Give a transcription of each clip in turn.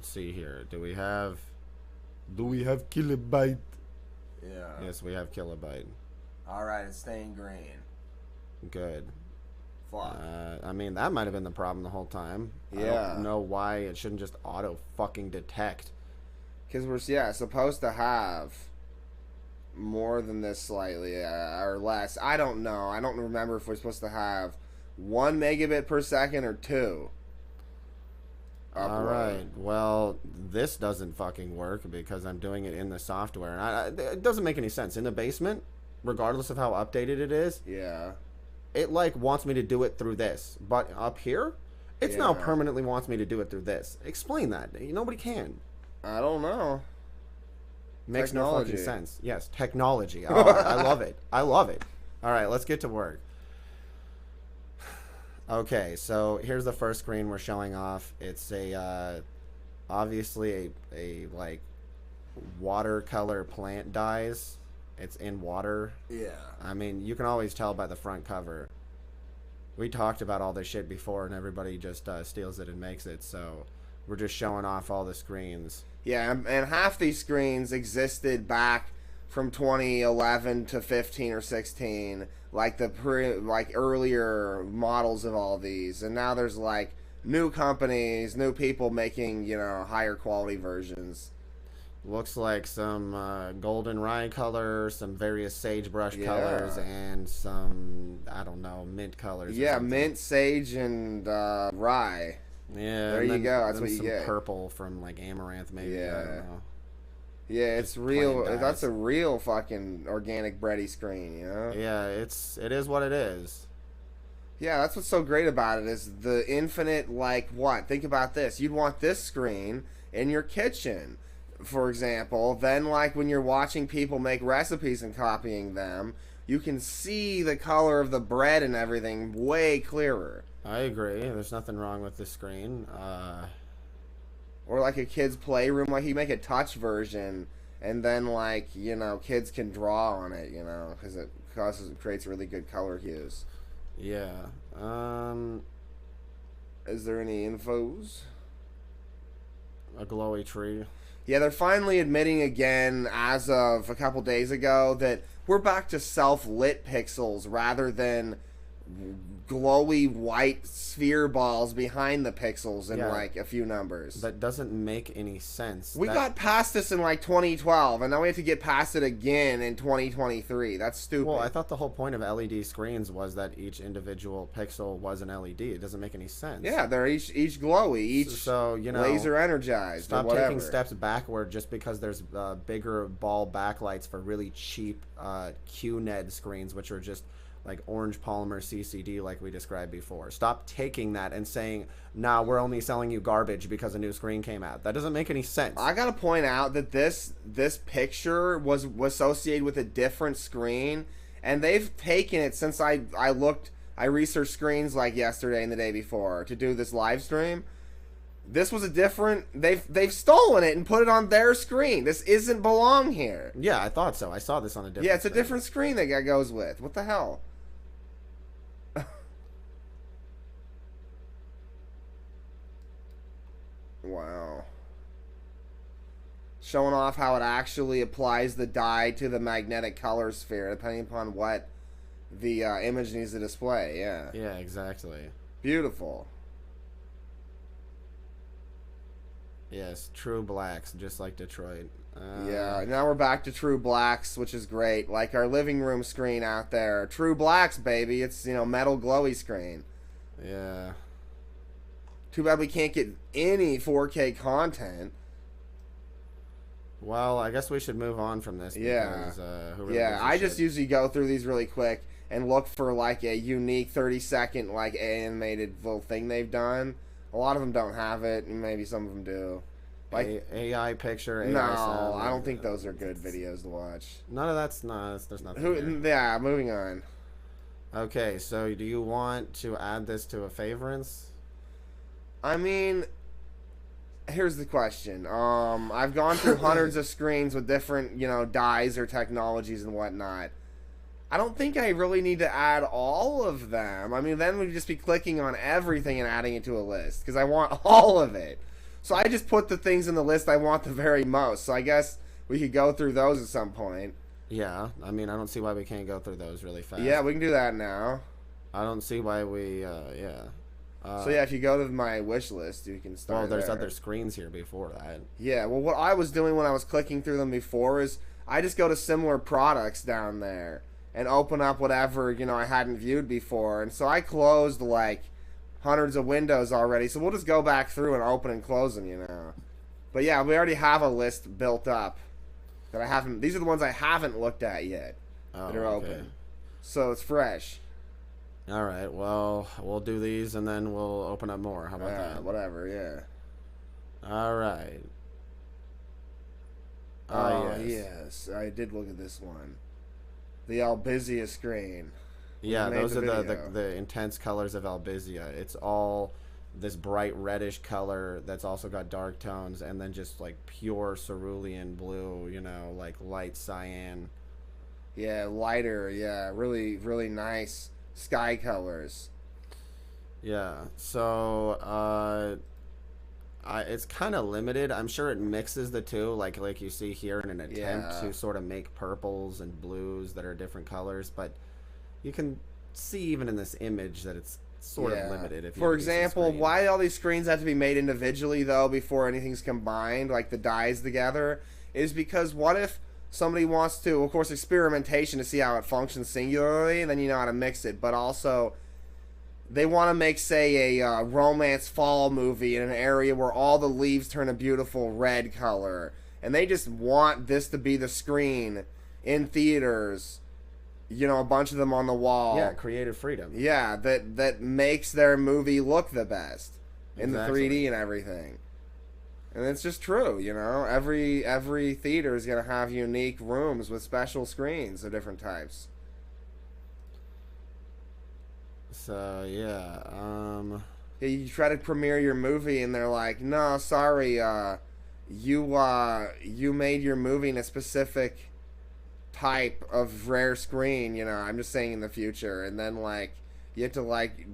Let's see here. Do we have Kilobyte? Yeah. Yes, we have Kilobyte. Alright, it's staying green. Good. Fuck. I mean, that might have been the problem the whole time. Yeah. I don't know why it shouldn't just auto fucking detect. Because we're, supposed to have more than this slightly, or less. I don't know. I don't remember if we're supposed to have 1 megabit per second or 2. Alright, well, this doesn't fucking work because I'm doing it in the software. And it doesn't make any sense. In the basement, regardless of how updated it is, yeah, it like wants me to do it through this. But up here, it's now Yeah. permanently wants me to do it through this. Explain that. Nobody can. I don't know. Makes no Technology. fucking sense. Yes, technology. Oh, I love it. I love it. All right, let's get to work. Okay, so here's the first screen we're showing off. It's a obviously a like watercolor plant dyes. It's in water. Yeah. I mean, you can always tell by the front cover. We talked about all this shit before, and everybody just steals it and makes it. So we're just showing off all the screens. Yeah, and half these screens existed back from 2011 to 15 or 16, like the earlier models of all these, and now there's like new companies, new people making, higher quality versions. Looks like some golden rye color, some various sagebrush Yeah. colors, and some, I don't know, mint colors. or Yeah, something. mint, sage, and rye. Yeah, There and you then- go, that's then what you some get. purple from like amaranth, maybe. I Yeah. don't know. Yeah, it's real. plain That's dyes. a real fucking organic bready screen, Yeah, it is what it is. Yeah, that's what's so great about it is the infinite, what? Think about this. You'd want this screen in your kitchen, for example. Then, when you're watching people make recipes and copying them, you can see the color of the bread and everything way clearer. I agree. There's nothing wrong with the screen. Or like a kid's playroom, you make a touch version, and then, kids can draw on it, because it creates really good color hues. Yeah. Is there any infos? A glowy tree. Yeah, they're finally admitting again, as of a couple days ago, that we're back to self-lit pixels rather than glowy white sphere balls behind the pixels in Yeah. a few numbers. That doesn't make any sense. We got past this in 2012, and now we have to get past it again in 2023. That's stupid. Well, I thought the whole point of LED screens was that each individual pixel was an LED. It doesn't make any sense. Yeah, they're each glowy, each So, laser energized. Stop or whatever. taking steps backward just because there's bigger ball backlights for really cheap QNED screens, which are just like orange polymer CCD like we described before. Stop taking that and saying, nah, we're only selling you garbage because a new screen came out. That doesn't make any sense. I gotta point out that this picture was associated with a different screen, and they've taken it since I researched screens yesterday and the day before to do this live stream. This was a different. They've stolen it and put it on their screen. This isn't belong here. Yeah, I thought so. I saw this on a different Yeah, it's a thing. different screen that guy goes with. What the hell? Wow. Showing off how it actually applies the dye to the magnetic color sphere, depending upon what the image needs to display. Yeah. Yeah, exactly. Beautiful. Yes, true blacks, just like Detroit. Yeah, now we're back to true blacks, which is great. Like our living room screen out there. True blacks, baby. It's, metal glowy screen. Yeah. Too bad we can't get any 4K content. Well, I guess we should move on from this. Yeah. Because, who really Yeah, gives a I just shit? usually go through these really quick and look for a unique 30-second animated little thing they've done. A lot of them don't have it, and maybe some of them do. AI picture. AI No, sound, I don't think those are good videos to watch. None of that's there's nothing. Here. Yeah, moving on. Okay, so do you want to add this to a favorites? I mean, here's the question. I've gone through hundreds of screens with different, dyes or technologies and whatnot. I don't think I really need to add all of them. I mean, then we'd just be clicking on everything and adding it to a list because I want all of it. So I just put the things in the list I want the very most. So I guess we could go through those at some point. Yeah, I mean, I don't see why we can't go through those really fast. Yeah, we can do that now. I don't see why we, yeah. So yeah, if you go to my wish list, you can start. Well, there's there. other screens here before that. Yeah, well, what I was doing when I was clicking through them before is I just go to similar products down there and open up whatever, you know, I hadn't viewed before. And so I closed like hundreds of windows already. So we'll just go back through and open and close them, you know. But yeah, we already have a list built up that I haven't. These are the ones I haven't looked at yet that are open. So it's fresh. All right, well, we'll do these and then we'll open up more. How about that? Whatever, yeah. All right. Yes. I did look at this one. The Albizia screen. Yeah, those are the intense colors of Albizia. It's all this bright reddish color that's also got dark tones, and then just like pure cerulean blue, you know, like light cyan. Yeah, lighter, yeah. Really, really nice sky colors. Yeah, so it's kind of limited. I'm sure it mixes the two, like you see here, in an attempt to sort of make purples and blues that are different colors. But you can see even in this image that it's sort of limited. If for example, why all these screens have to be made individually though before anything's combined, like the dyes together, is because what if somebody wants to, of course, experimentation to see how it functions singularly, and then you know how to mix it, but also they want to make, say, a romance fall movie in an area where all the leaves turn a beautiful red color, and they just want this to be the screen in theaters, you know, a bunch of them on the wall. Yeah, creative freedom. Yeah, that makes their movie look the best in the 3D and everything. And it's just true, you know. Every theater is going to have unique rooms with special screens of different types. So yeah, you try to premiere your movie and they're like, no, sorry, you made your movie in a specific type of rare screen, you know. I'm just saying in the future, and then like you have to like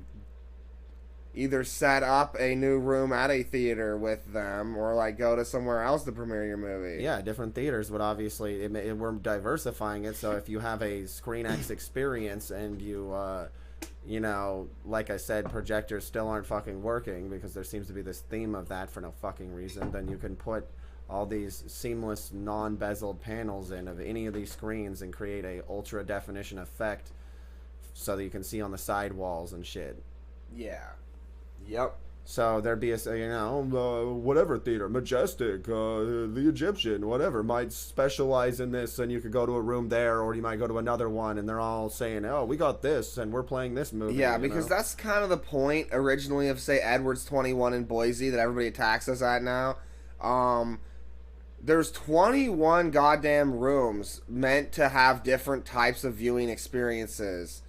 either set up a new room at a theater with them or like go to somewhere else to premiere your movie. Yeah, different theaters would obviously we're diversifying it. So if you have a ScreenX experience and you know, like I said, projectors still aren't fucking working because there seems to be this theme of that for no fucking reason, then you can put all these seamless non-bezeled panels in of any of these screens and create a ultra definition effect so that you can see on the side walls and shit. Yeah. Yep. So there'd be whatever theater, Majestic, the Egyptian, whatever, might specialize in this, and you could go to a room there, or you might go to another one, and they're all saying, oh, we got this, and we're playing this movie. Yeah, because that's kind of the point originally of, say, Edwards 21 in Boise that everybody attacks us at now. There's 21 goddamn rooms meant to have different types of viewing experiences.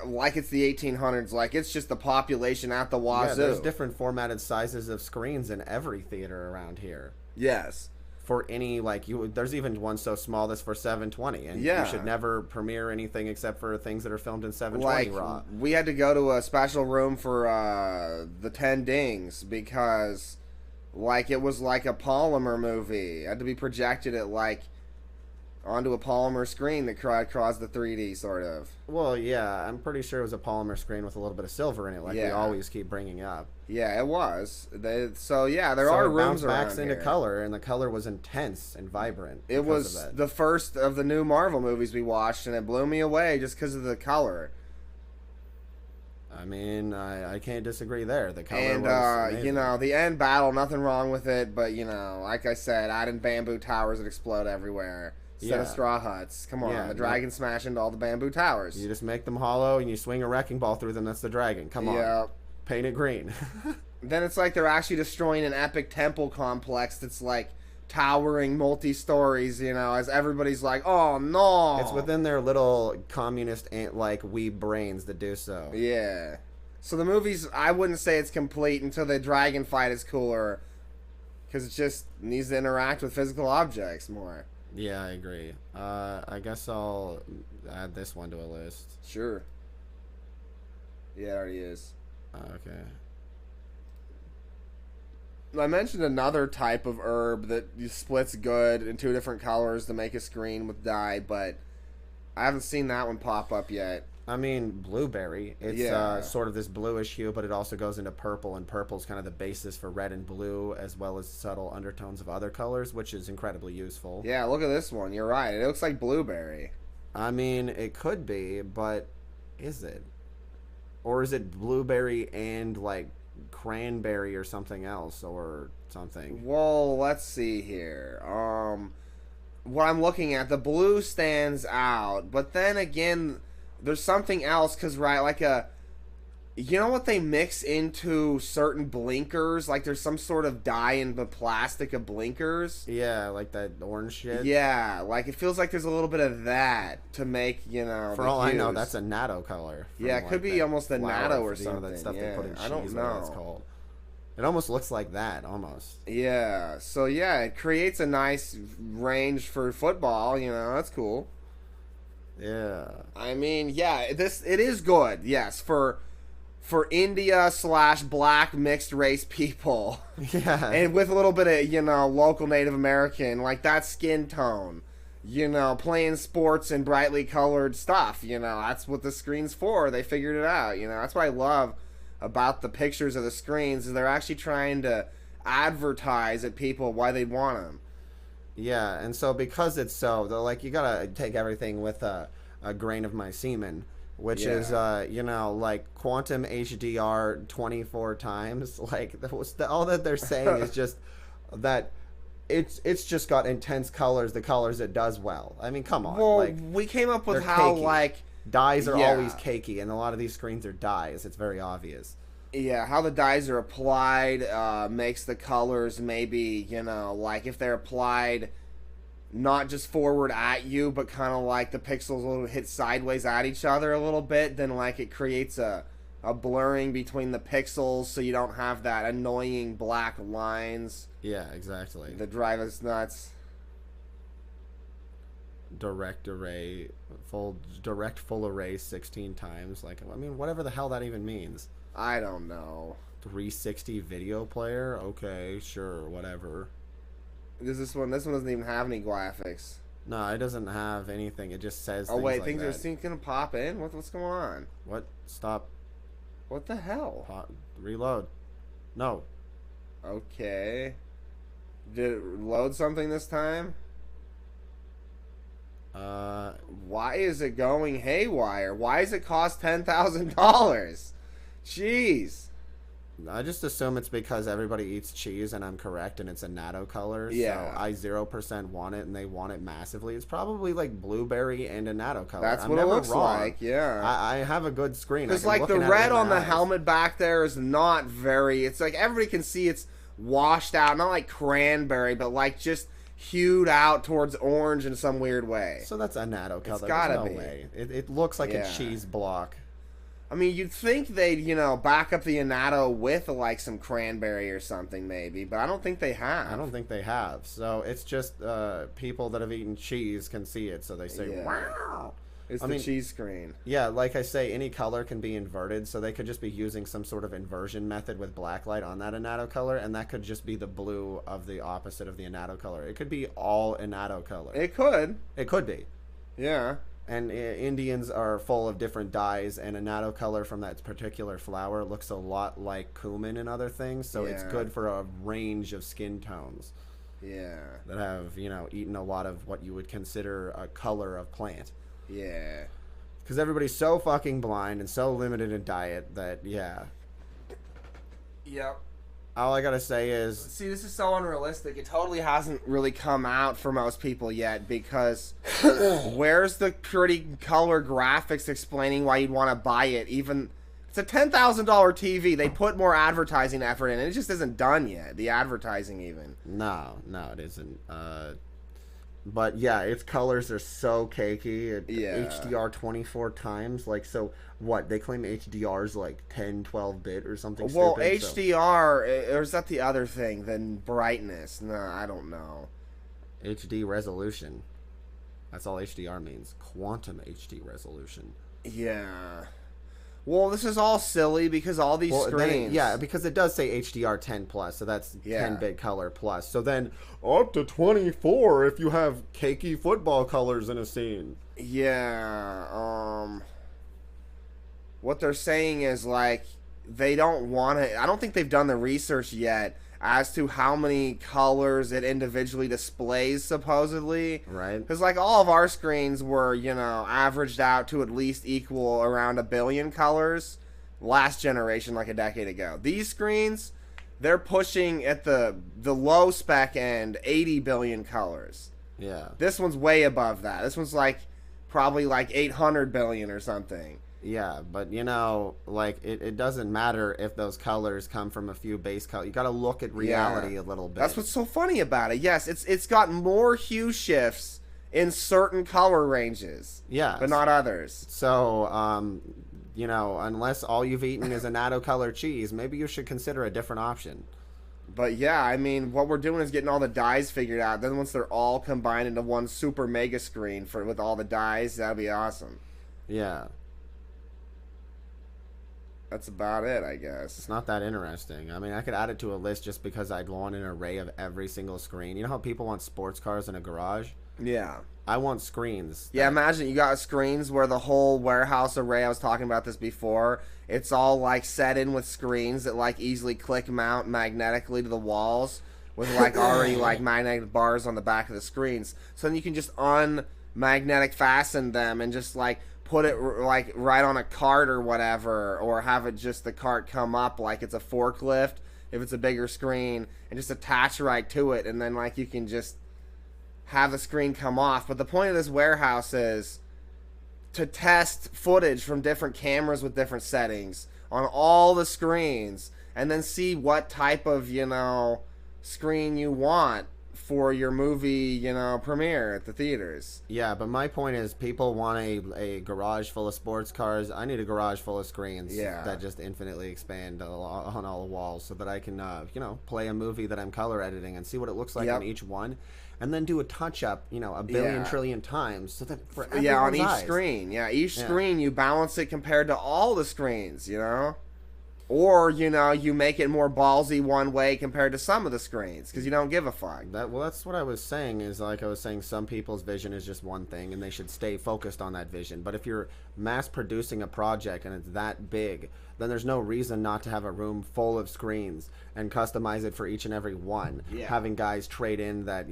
Like it's the 1800s, like it's just the population at the wazoo. Yeah, there's different formatted sizes of screens in every theater around here. Yes. For any, like, there's even one so small that's for 720, and you should never premiere anything except for things that are filmed in 720 RAW. We had to go to a special room for the 10 Dings because, like, it was like a polymer movie. It had to be projected at, like, onto a polymer screen that caused the 3D, sort of. Well, yeah, I'm pretty sure it was a polymer screen with a little bit of silver in it, like we always keep bringing up. Yeah, it was. So there are rooms around backs into color, and the color was intense and vibrant. It was the first of the new Marvel movies we watched, and it blew me away just because of the color. I mean, I can't disagree there. The color was amazing. You know, the end battle, nothing wrong with it, but, you know, like I said, adding bamboo towers that explode everywhere. Instead of straw huts. Come on, the dragon smash into all the bamboo towers. You just make them hollow and you swing a wrecking ball through them. That's the dragon. Come on. Paint it green. Then it's like they're actually destroying an epic temple complex that's like towering multi-stories, you know, as everybody's like, oh no. It's within their little communist like weeb brains that do so. Yeah. So the movie's, I wouldn't say it's complete until the dragon fight is cooler. Because it just needs to interact with physical objects more. Yeah, I agree. I guess I'll add this one to a list. Sure. Yeah, it already is. Okay. I mentioned another type of herb that splits good in two different colors to make a screen with dye, but I haven't seen that one pop up yet. I mean, blueberry. It's Yeah. sort of this bluish hue, but it also goes into purple, and purple's kind of the basis for red and blue, as well as subtle undertones of other colors, which is incredibly useful. Yeah, look at this one. You're right. It looks like blueberry. I mean, it could be, but is it? Or is it blueberry and like cranberry or something else or something? Well, let's see here. What I'm looking at, the blue stands out, but then again, there's something else because right, like you know what they mix into certain blinkers? Like there's some sort of dye in the plastic of blinkers. Yeah, like that orange shit. Yeah, like it feels like there's a little bit of that to make, you know. For all I know, that's a natto color. Yeah, it could be almost a natto or something. That stuff they put in cheese. I don't Whatever it's know. called. It almost looks like that, almost. Yeah, so yeah, it creates a nice range for football. You know, that's cool. Yeah. I mean, yeah, it is good. Yes, for India / black mixed race people, Yeah. and with a little bit of, you know, local Native American, like that skin tone, you know, playing sports in brightly colored stuff. You know, that's what the screen's for. They figured it out. You know, that's what I love about the pictures of the screens is they're actually trying to advertise at people why they want them. Yeah, and so because it's so, they're like, you gotta take everything with a grain of my semen, which is, you know, like quantum HDR 24 times. Like, all that they're saying is just that it's just got intense colors, the colors it does well. I mean, come on. Well, like, we came up with they're how, cakey. like, dyes are yeah. always cakey, and a lot of these screens are dyes. It's very obvious. yeah, how the dyes are applied makes the colors maybe, you know, like if they're applied not just forward at you, but kind of like the pixels will hit sideways at each other a little bit, then like it creates a blurring between the pixels so you don't have that annoying black lines Yeah, exactly. that drive us nuts. Direct full array 16 times. Like, I mean, whatever the hell that even means. I don't know. 360 video player? Okay, sure, whatever. This one doesn't even have any graphics. No, it doesn't have anything. It just says Oh things wait, like things that. are gonna pop in? What's going on? What? Stop. What the hell? Reload. No. Okay. Did it load something this time? Why is it going haywire? Why does it cost $10,000? Jeez. I just assume it's because everybody eats cheese and I'm correct and it's a natto color. Yeah. So I 0% want it and they want it massively. It's probably like blueberry and a natto color. That's I'm what it never looks wrong. like, yeah. I have a good screen. Because like the red on the helmet back there is not very, it's like everybody can see it's washed out, not like cranberry, but like just hued out towards orange in some weird way. So that's a natto color. It's gotta There's no be. way. It looks like Yeah. a cheese block. I mean, you'd think they'd, you know, back up the annatto with like some cranberry or something maybe, but I don't think they have. I don't think they have. So it's just people that have eaten cheese can see it. So they say, Yeah. wow. It's I the mean, cheese screen. Yeah, like I say, any color can be inverted, so they could just be using some sort of inversion method with blacklight on that annatto color, and that could just be the blue of the opposite of the annatto color. It could be all annatto color. It could. It could be. Yeah. And Indians are full of different dyes, and annatto color from that particular flower looks a lot like cumin and other things, so it's Yeah. good for a range of skin tones Yeah. that have, you know, eaten a lot of what you would consider a color of plant. Yeah. Because everybody's so fucking blind and so limited in diet that, yeah. Yep. All I gotta say is, See, this is so unrealistic. It totally hasn't really come out for most people yet because where's the pretty color graphics explaining why you'd want to buy it? Even it's a $10,000 TV. They put more advertising effort in, and it just isn't done yet. The advertising, even. no, it isn't. But yeah, its colors are so cakey. Yeah. HDR 24 times. Like, so what? They claim HDR's like 10, 12 bit or something Well, stupid. so- HDR, or is that the other thing than brightness? No, I don't know. HD resolution. That's all HDR means. Quantum HD resolution. Yeah. Well, this is all silly because all these screens. Yeah, because it does say HDR10 plus, so that's Yeah. 10 bit color plus. So then up to 24 if you have cakey football colors in a scene. Yeah. What they're saying is like they don't want to. I don't think they've done the research yet as to how many colors it individually displays, supposedly. Right. Because like all of our screens were, averaged out to at least equal around 1 billion colors last generation, like a decade ago. These screens, they're pushing at the low spec end 80 billion colors. Yeah. This one's way above that. This one's like probably like 800 billion or something. Yeah, but like it doesn't matter if those colors come from a few base colors. You got to look at reality a little bit. That's what's so funny about it. Yes, it's got more hue shifts in certain color ranges. Yeah, but not others. So, unless all you've eaten is a natto color cheese, maybe you should consider a different option. But yeah, I mean, what we're doing is getting all the dyes figured out. Then once they're all combined into one super mega screen with all the dyes, that'd be awesome. Yeah. That's about it, I guess. It's not that interesting. I mean, I could add it to a list just because I'd want an array of every single screen. You know how people want sports cars in a garage? Yeah. I want screens. Yeah, imagine you got screens where the whole warehouse array, I was talking about this before, it's all like set in with screens that like easily click mount magnetically to the walls with like already like magnetic bars on the back of the screens. So then you can just unmagnetic fasten them and just like put it like right on a cart or whatever, or have it just the cart come up like it's a forklift if it's a bigger screen, and just attach right to it, and then like you can just have the screen come off. But the point of this warehouse is to test footage from different cameras with different settings on all the screens, and then see what type of screen you want for your movie, premiere at the theaters. Yeah, but my point is people want a garage full of sports cars. I need a garage full of screens that just infinitely expand on all the walls so that I can, play a movie that I'm color editing and see what it looks like on each one. And then do a touch-up, a billion trillion times so that for everyone's on each eyes. screen. Yeah, each screen you balance it compared to all the screens, Or, you make it more ballsy one way compared to some of the screens because you don't give a fuck. That's what I was saying is like I was saying some people's vision is just one thing and they should stay focused on that vision. But if you're mass producing a project and it's that big, then there's no reason not to have a room full of screens and customize it for each and every one. Yeah. Having guys trade in that,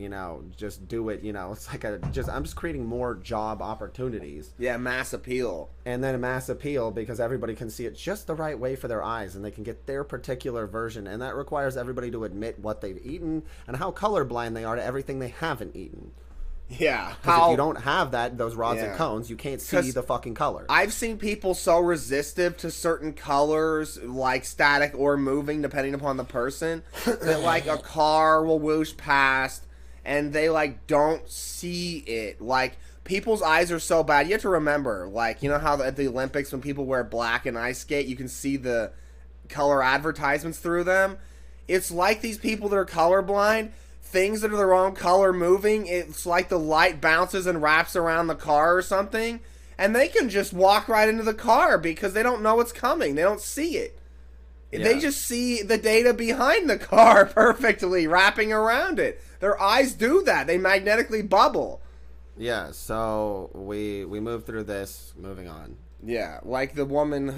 just do it, it's like I'm just creating more job opportunities. Yeah, mass appeal. And then a mass appeal because everybody can see it just the right way for their eyes and they can get their particular version. And that requires everybody to admit what they've eaten and how colorblind they are to everything they haven't eaten. Yeah. Because if you don't have those rods and cones, you can't see the fucking color. I've seen people so resistive to certain colors, like static or moving, depending upon the person, that like a car will whoosh past and they like don't see it. Like people's eyes are so bad. You have to remember, like, how at the Olympics when people wear black and ice skate, you can see the color advertisements through them. It's like these people that are colorblind, things that are the wrong color moving, it's like the light bounces and wraps around the car or something, and they can just walk right into the car because they don't know what's coming. They don't see it. Yeah. They just see the data behind the car perfectly wrapping around it. Their eyes do that. They magnetically bubble. Yeah, so we move through this, moving on. Yeah, like the woman,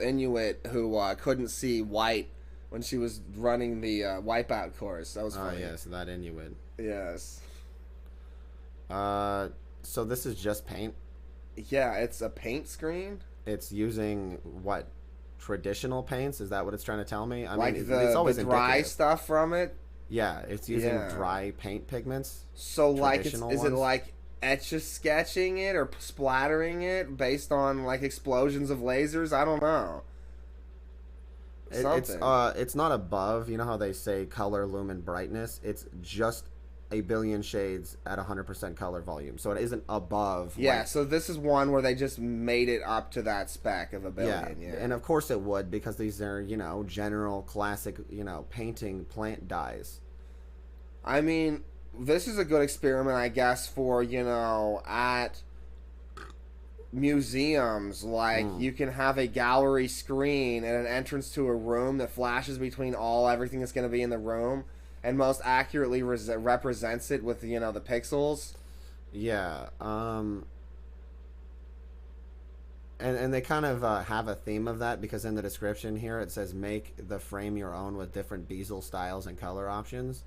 Inuit, who couldn't see white when she was running the Wipeout course. That was funny. Oh, yes, that Inuit. Yes. So this is just paint? Yeah, it's a paint screen. It's using, what, traditional paints? Is that what it's trying to tell me? I mean, it's always the dry indicative stuff from it? Yeah, it's using dry paint pigments. So, like, is it like etch-a-sketching it or splattering it based on, like, explosions of lasers? I don't know. It's not above, you know how they say color, lumen, brightness? It's just a billion shades at 100% color volume. So it isn't above. Yeah, so this is one where they just made it up to that spec of a billion. Yeah. And of course it would because these are, general classic, painting plant dyes. I mean, this is a good experiment, I guess, for, at museums. Like you can have a gallery screen and an entrance to a room that flashes between everything that's going to be in the room, and most accurately represents it with the pixels. Yeah. And they kind of have a theme of that, because in the description here it says make the frame your own with different bezel styles and color options.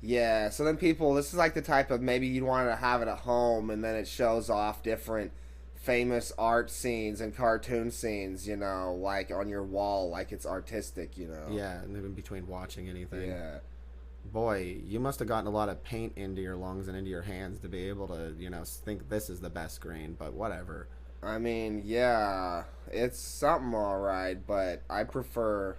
Yeah, so then this is like the type of, maybe you'd want to have it at home, and then it shows off different famous art scenes and cartoon scenes, like on your wall, like it's artistic. Yeah, and in between watching anything. Yeah. Boy, you must have gotten a lot of paint into your lungs and into your hands to be able to, think this is the best screen, but whatever. I mean, yeah, it's something alright, but I prefer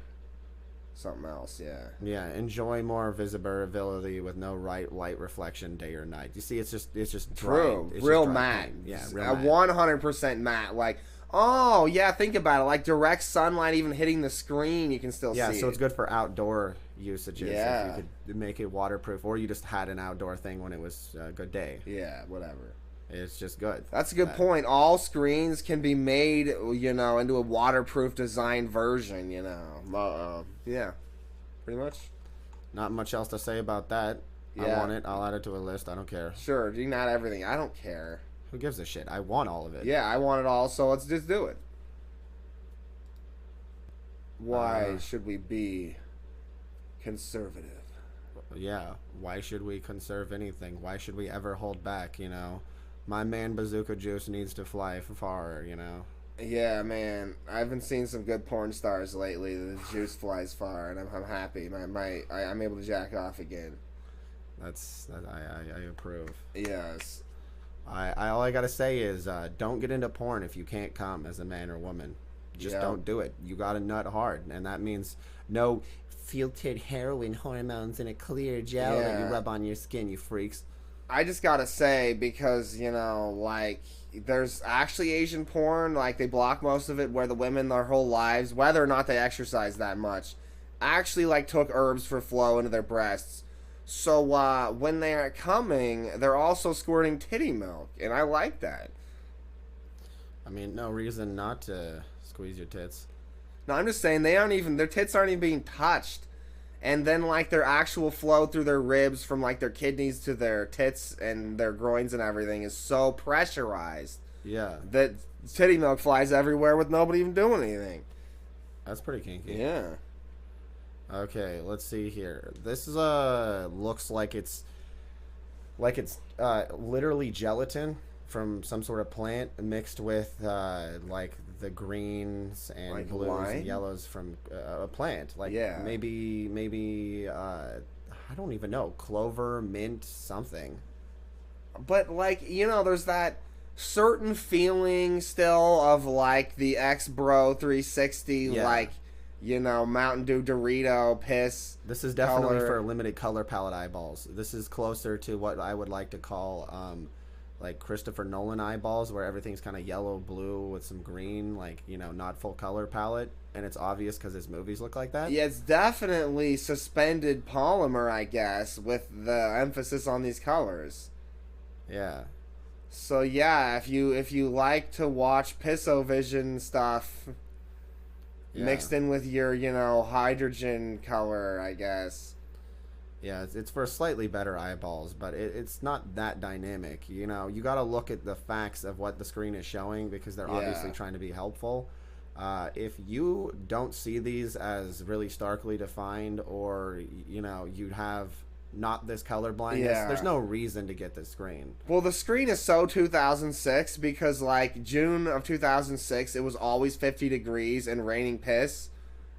something else, yeah. Yeah, enjoy more visibility with no light reflection day or night. You see, it's just true, it's real just matte. paint. Yeah, real matte. 100% matte. Like, oh yeah, think about it. Like direct sunlight even hitting the screen, you can still see. Yeah, so it's good for outdoor usages. Yeah, if you could make it waterproof, or you just had an outdoor thing when it was a good day. Yeah, whatever. It's just good. That's a good point. All screens can be made, into a waterproof design version, yeah, pretty much. Not much else to say about that. Yeah. I want it. I'll add it to a list. I don't care. Sure, do not everything. I don't care. Who gives a shit? I want all of it. Yeah, I want it all, so let's just do it. Why should we be conservative? Yeah, why should we conserve anything? Why should we ever hold back, My man Bazooka Juice needs to fly far, Yeah, man. I've been seeing some good porn stars lately. The juice flies far, and I'm happy. I'm able to jack off again. I approve. Yes. All I gotta say is don't get into porn if you can't come as a man or woman. Just don't do it. You gotta nut hard, and that means no filtered heroin hormones in a clear gel that you rub on your skin, you freaks. I just gotta say, because there's actually Asian porn, like they block most of it, where the women their whole lives, whether or not they exercise that much, actually took herbs for flow into their breasts. So when they are coming, they're also squirting titty milk, and I like that. I mean, no reason not to squeeze your tits. No, I'm just saying their tits aren't even being touched. And then their actual flow through their ribs from their kidneys to their tits and their groins and everything is so pressurized. Yeah. That titty milk flies everywhere with nobody even doing anything. That's pretty kinky. Yeah. Okay, let's see here. This is looks like it's literally gelatin from some sort of plant mixed with the greens and blues wine? and yellows from a plant. Maybe I don't even know, clover, mint, something. But there's that certain feeling still of the X-Bro 360 Mountain Dew Dorito piss. This is definitely for limited color palette eyeballs. This is closer to what I would like to call Christopher Nolan eyeballs, where everything's kind of yellow blue with some green, not full color palette, and it's obvious because his movies look like that. Yeah, it's definitely suspended polymer, I guess, with the emphasis on these colors. Yeah. So yeah, if you like to watch Pissovision stuff mixed in with your hydrogen color, I guess. Yeah, it's for slightly better eyeballs, but it's not that dynamic. You got to look at the facts of what the screen is showing, because they're obviously trying to be helpful. If you don't see these as really starkly defined, or you have not this color blindness, there's no reason to get this screen. Well, the screen is so 2006 because June of 2006 it was always 50 degrees and raining piss.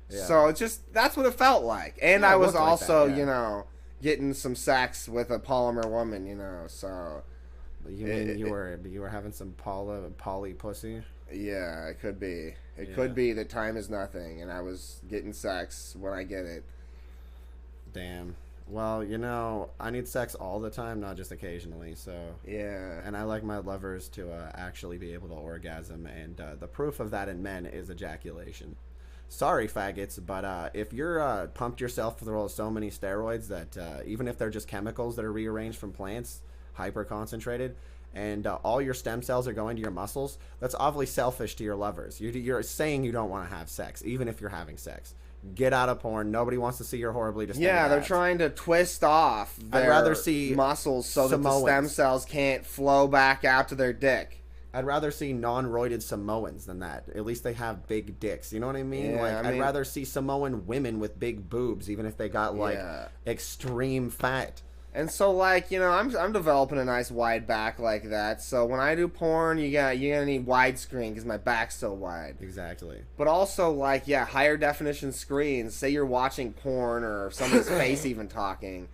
Yeah. So it's just, that's what it felt like. And I was also, getting some sex with a polymer woman, so. You mean you were having some poly pussy? Yeah, it could be. It could be that time is nothing, and I was getting sex when I get it. Damn. Well, I need sex all the time, not just occasionally, so. Yeah. And I like my lovers to actually be able to orgasm, and the proof of that in men is ejaculation. Sorry, faggots, but if you're pumped yourself full of so many steroids that even if they're just chemicals that are rearranged from plants, hyper concentrated, and all your stem cells are going to your muscles, that's awfully selfish to your lovers. You're saying you don't want to have sex, even if you're having sex. Get out of porn. Nobody wants to see your horribly distended Yeah, they're abs. trying to twist off I'd their rather see muscles so that the stem Samoans. cells can't flow back out to their dick. I'd rather see non-roided Samoans than that. At least they have big dicks. You know what I mean? Yeah, like I I'd mean- rather see Samoan women with big boobs, even if they got like Yeah. extreme fat. And so, like, you know, I'm developing a nice wide back like that. So when I do porn, you're gonna need widescreen because my back's so wide. Exactly. But also, like, yeah, higher definition screens. Say you're watching porn or somebody's face even talking.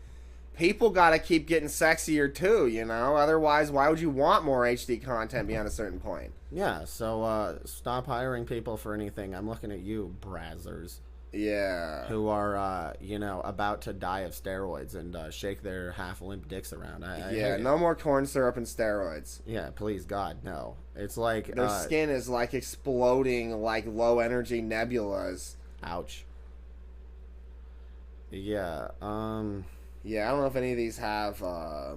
People gotta keep getting sexier too, you know. Otherwise, why would you want more HD content beyond a certain point? Yeah. So stop hiring people for anything. I'm looking at you, brazzers, Yeah. who are about to die of steroids and shake their half limp dicks around. I Yeah, hate it. no more corn syrup and steroids. Yeah, please God, no. It's like Their skin is like exploding like low energy nebulas. ouch. Yeah. Yeah, I don't know if any of these have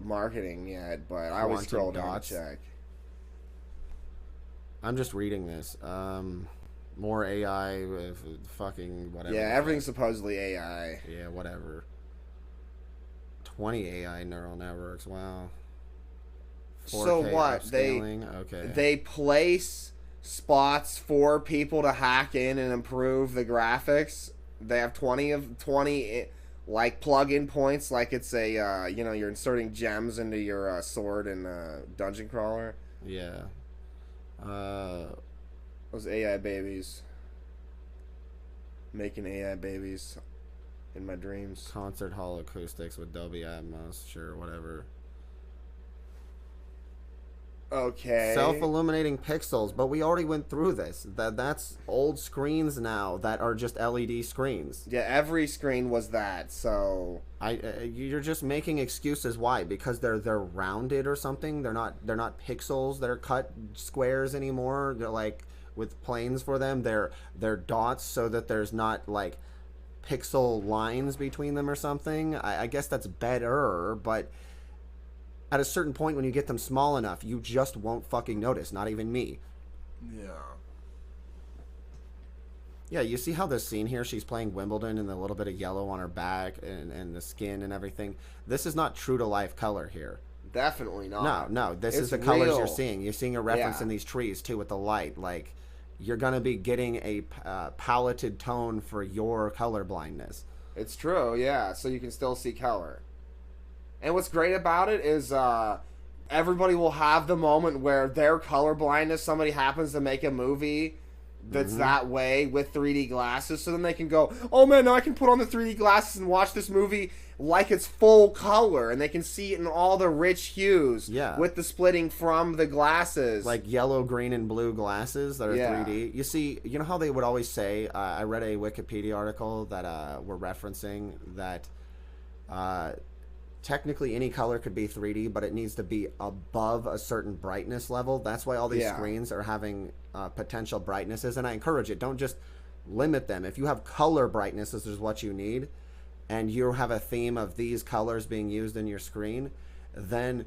marketing yet, but I always Quantum scroll down dots. to check. I'm just reading this. More AI with fucking whatever. Yeah, everything's supposedly AI. Yeah, whatever. 20 AI neural networks. Wow. So 4K what? upscaling, okay. They place spots for people to hack in and improve the graphics. They have 20 like plug-in points, like it's a you're inserting gems into your sword in Dungeon Crawler. Yeah. Those AI babies. Making AI babies in my dreams. Concert hall acoustics with Dolby Atmos, sure, whatever. Okay. Self-illuminating pixels, but we already went through this. That's old screens now that are just LED screens. Yeah, every screen was that. So You're just making excuses. Why? Because they're rounded or something. They're not pixels that are cut squares anymore. They're like with planes for them. They're dots so that there's not like pixel lines between them or something. I guess that's better, but at a certain point when you get them small enough, you just won't fucking notice. Not even me. yeah. Yeah, you see how this scene here, she's playing Wimbledon and the little bit of yellow on her back and the skin and everything. This is not true to life color here. Definitely not. No, this It's is the colors real. you're seeing. You're seeing a reference Yeah. in these trees too with the light. Like, you're gonna be getting a paleted tone for your color blindness. It's true, yeah. So you can still see color. And what's great about it is everybody will have the moment where their color blindness, somebody happens to make a movie that's that way with 3D glasses, so then they can go, oh man, now I can put on the 3D glasses and watch this movie like it's full color, and they can see it in all the rich hues Yeah. with the splitting from the glasses. Like yellow, green, and blue glasses that are Yeah. 3D. You see, you know how they would always say, I read a Wikipedia article that we're referencing that technically any color could be 3D, but it needs to be above a certain brightness level. That's why all these Yeah. screens are having potential brightnesses, and I encourage it. Don't just limit them. If you have color brightnesses is what you need, and you have a theme of these colors being used in your screen, then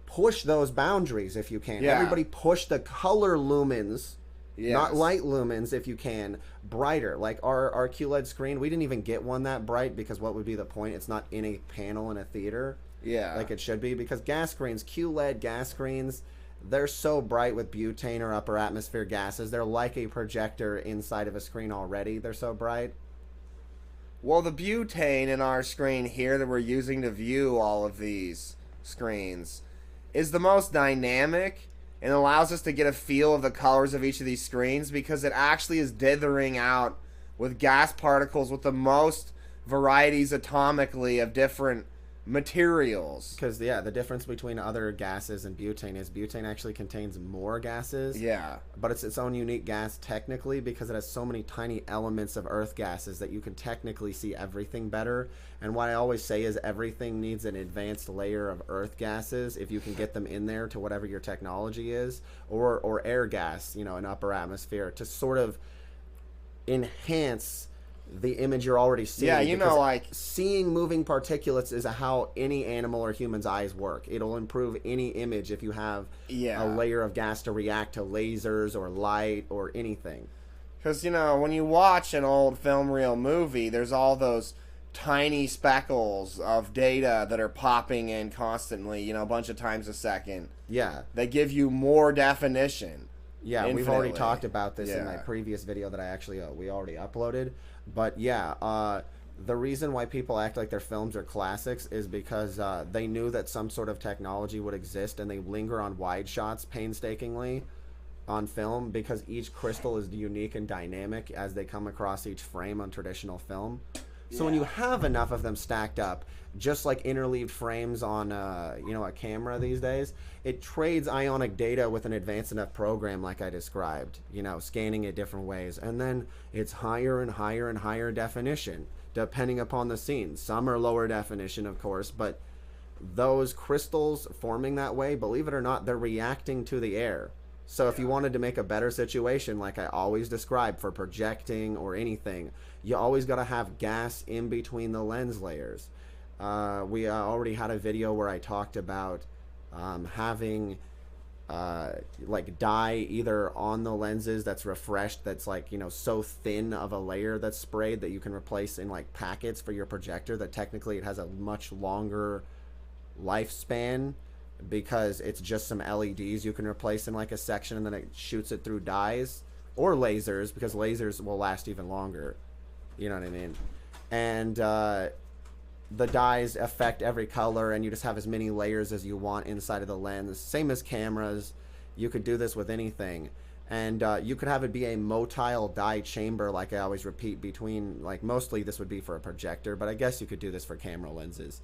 push those boundaries if you can. Yeah. Everybody push the color lumens, Yes. not light lumens if you can, brighter. Like our QLED screen, we didn't even get one that bright because what would be the point? It's not in a panel in a theater Yeah. like it should be, because gas screens, QLED gas screens, they're so bright with butane or upper atmosphere gases. They're like a projector inside of a screen already. They're so bright. Well, the butane in our screen here that we're using to view all of these screens is the most dynamic and allows us to get a feel of the colors of each of these screens because it actually is dithering out with gas particles with the most varieties atomically of different materials. Because, yeah, the difference between other gases and butane is butane actually contains more gases. Yeah. But it's its own unique gas technically because it has so many tiny elements of earth gases that you can technically see everything better. And what I always say is everything needs an advanced layer of earth gases if you can get them in there to whatever your technology is, or air gas, you know, in upper atmosphere to sort of enhance the image you're already seeing. Yeah, you know, like seeing moving particulates is how any animal or human's eyes work. It'll improve any image if you have a layer of gas to react to lasers or light or anything. Because, you know, when you watch an old film reel movie, there's all those tiny speckles of data that are popping in constantly, you know, a bunch of times a second. Yeah. They give you more definition. Yeah, we've already talked about this in my previous video that I actually we already uploaded. But yeah, the reason why people act like their films are classics is because they knew that some sort of technology would exist, and they linger on wide shots painstakingly on film because each crystal is unique and dynamic as they come across each frame on traditional film. So when you have enough of them stacked up, just like interleaved frames on you know, a camera these days, it trades ionic data with an advanced enough program like I described, you know, scanning it different ways, and then it's higher and higher and higher definition depending upon the scene. Some are lower definition, of course, but those crystals forming that way, believe it or not, they're reacting to the air. So if you wanted to make a better situation, like I always describe for projecting or anything, you always got to have gas in between the lens layers. We already had a video where I talked about having like dye either on the lenses that's refreshed, that's like, you know, so thin of a layer that's sprayed that you can replace in like packets for your projector, that technically it has a much longer lifespan because it's just some LEDs you can replace in like a section, and then it shoots it through dyes or lasers, because lasers will last even longer. You know what I mean? And the dyes affect every color, and you just have as many layers as you want inside of the lens. Same as cameras. You could do this with anything. And you could have it be a motile dye chamber, like I always repeat, between, like, mostly this would be for a projector, but I guess you could do this for camera lenses.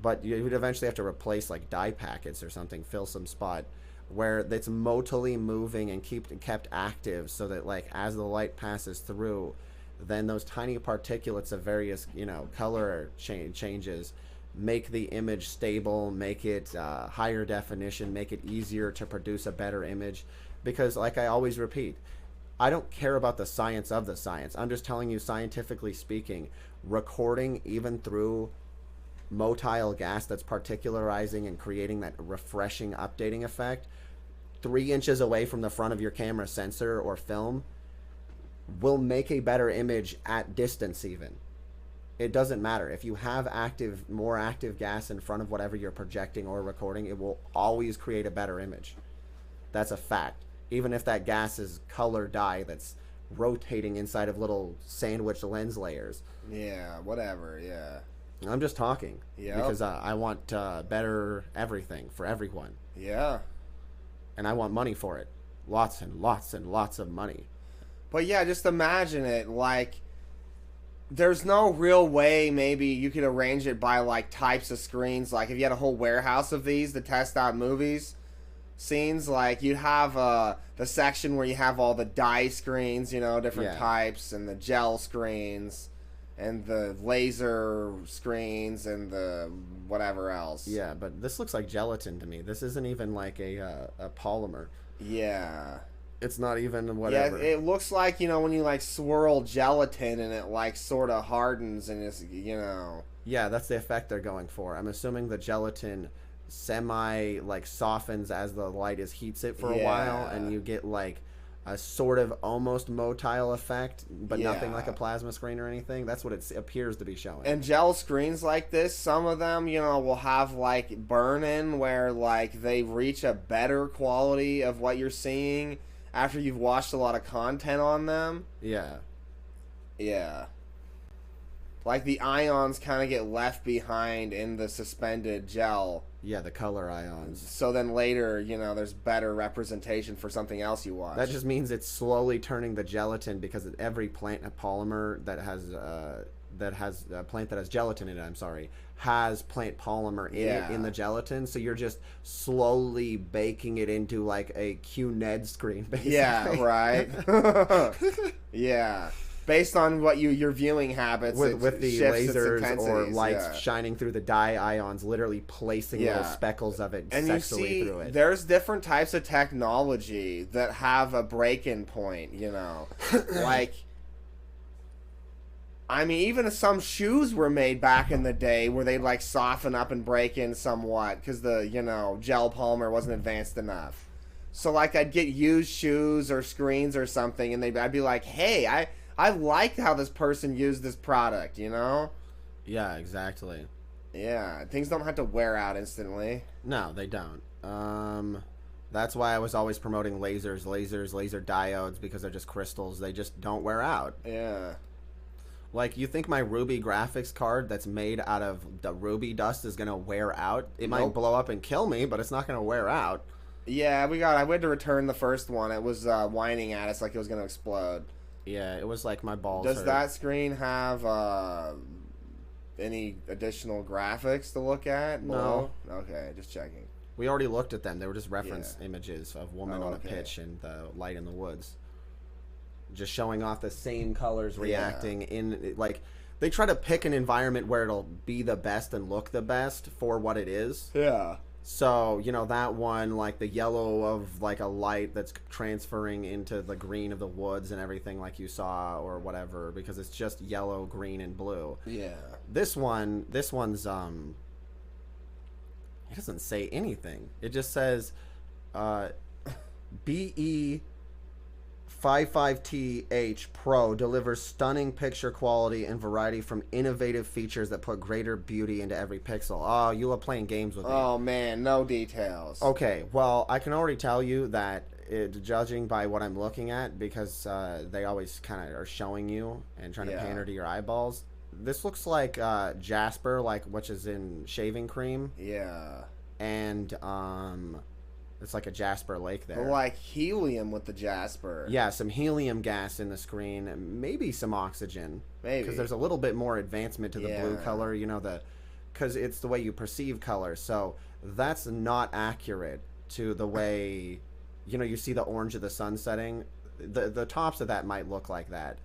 But you would eventually have to replace like dye packets or something, fill some spot where it's motily moving and kept active, so that like as the light passes through, then those tiny particulates of various, you know, color changes make the image stable, make it higher definition, make it easier to produce a better image. Because like I always repeat, I don't care about the science of the science. I'm just telling you, scientifically speaking, recording even through motile gas that's particularizing and creating that refreshing updating effect 3 inches away from the front of your camera sensor or film will make a better image at distance. Even it doesn't matter if you have more active gas in front of whatever you're projecting or recording, it will always create a better image. That's a fact. Even if that gas is color dye that's rotating inside of little sandwich lens layers. Yeah, whatever. Yeah, I'm just talking because I want better everything for everyone. Yeah. And I want money for it. Lots and lots and lots of money. But yeah, just imagine it. Like, there's no real way maybe you could arrange it by like types of screens. Like if you had a whole warehouse of these to test out movies scenes, like you'd have the section where you have all the dye screens, you know, different types, and the gel screens, and the laser screens, and the whatever else. Yeah, but this looks like gelatin to me. This isn't even like a polymer. Yeah. It's not even whatever. Yeah, it looks like, you know, when you like swirl gelatin and it like sort of hardens and it's, you know. Yeah, that's the effect they're going for. I'm assuming the gelatin semi like softens as the light heats it for a while, and you get like a sort of almost motile effect, but nothing like a plasma screen or anything. That's what it appears to be showing. And gel screens like this, some of them, you know, will have like burn-in where like they reach a better quality of what you're seeing after you've watched a lot of content on them. Yeah. Yeah. Like the ions kind of get left behind in the suspended gel. Yeah, the color ions. So then later, you know, there's better representation for something else you watch. That just means it's slowly turning the gelatin, because every plant polymer that has a plant that has gelatin in it, has plant polymer in it, in the gelatin. So you're just slowly baking it into like a QNED screen, basically. Yeah, right. Yeah. Based on what your viewing habits, with the lasers or lights shining through the dye ions, literally placing little speckles of it and sexually through it. There's different types of technology that have a break-in point, you know. Like I mean, even some shoes were made back in the day where they'd like soften up and break in somewhat because the, gel polymer wasn't advanced enough. So like I'd get used shoes or screens or something, and I'd be like, hey, I like how this person used this product, Yeah, exactly. Yeah, things don't have to wear out instantly. No, they don't. That's why I was always promoting laser diodes, because they're just crystals. They just don't wear out. Yeah. Like, you think my Ruby graphics card that's made out of the Ruby dust is gonna wear out? It might blow up and kill me, but it's not gonna wear out. Yeah, I went to return the first one. It was whining at us like it was gonna explode. Yeah, it was like my balls Does hurt. that screen have any additional graphics to look at? No. Okay, just checking. We already looked at them. They were just reference images of woman on a okay. pitch and the light in the woods. Just showing off the same colors reacting in, like, they try to pick an environment where it'll be the best and look the best for what it is. Yeah. So, that one, like the yellow of like a light that's transferring into the green of the woods and everything like you saw or whatever, because it's just yellow, green, and blue. Yeah. This one's, it doesn't say anything. It just says, BE 55TH Pro delivers stunning picture quality and variety from innovative features that put greater beauty into every pixel. Oh, you love playing games with me. Oh, man, no details. Okay, well, I can already tell you that, judging by what I'm looking at, because they always kind of are showing you and trying to pander to your eyeballs, this looks like Jasper, which is in shaving cream. Yeah. And, it's like a Jasper lake there. Like helium with the Jasper. Yeah, some helium gas in the screen, maybe some oxygen. Maybe. Because there's a little bit more advancement to the blue color, because it's the way you perceive color. So that's not accurate to the way, you see the orange of the sun setting. The tops of that might look like that.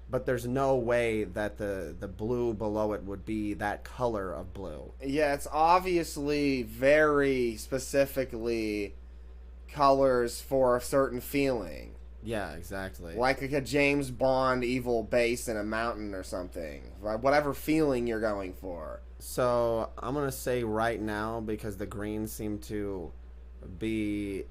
But there's no way that the blue below it would be that color of blue. Yeah, it's obviously very specifically colors for a certain feeling. Yeah, exactly. Like a James Bond evil base in a mountain or something. Whatever feeling you're going for. So I'm going to say right now, because the greens seem to be,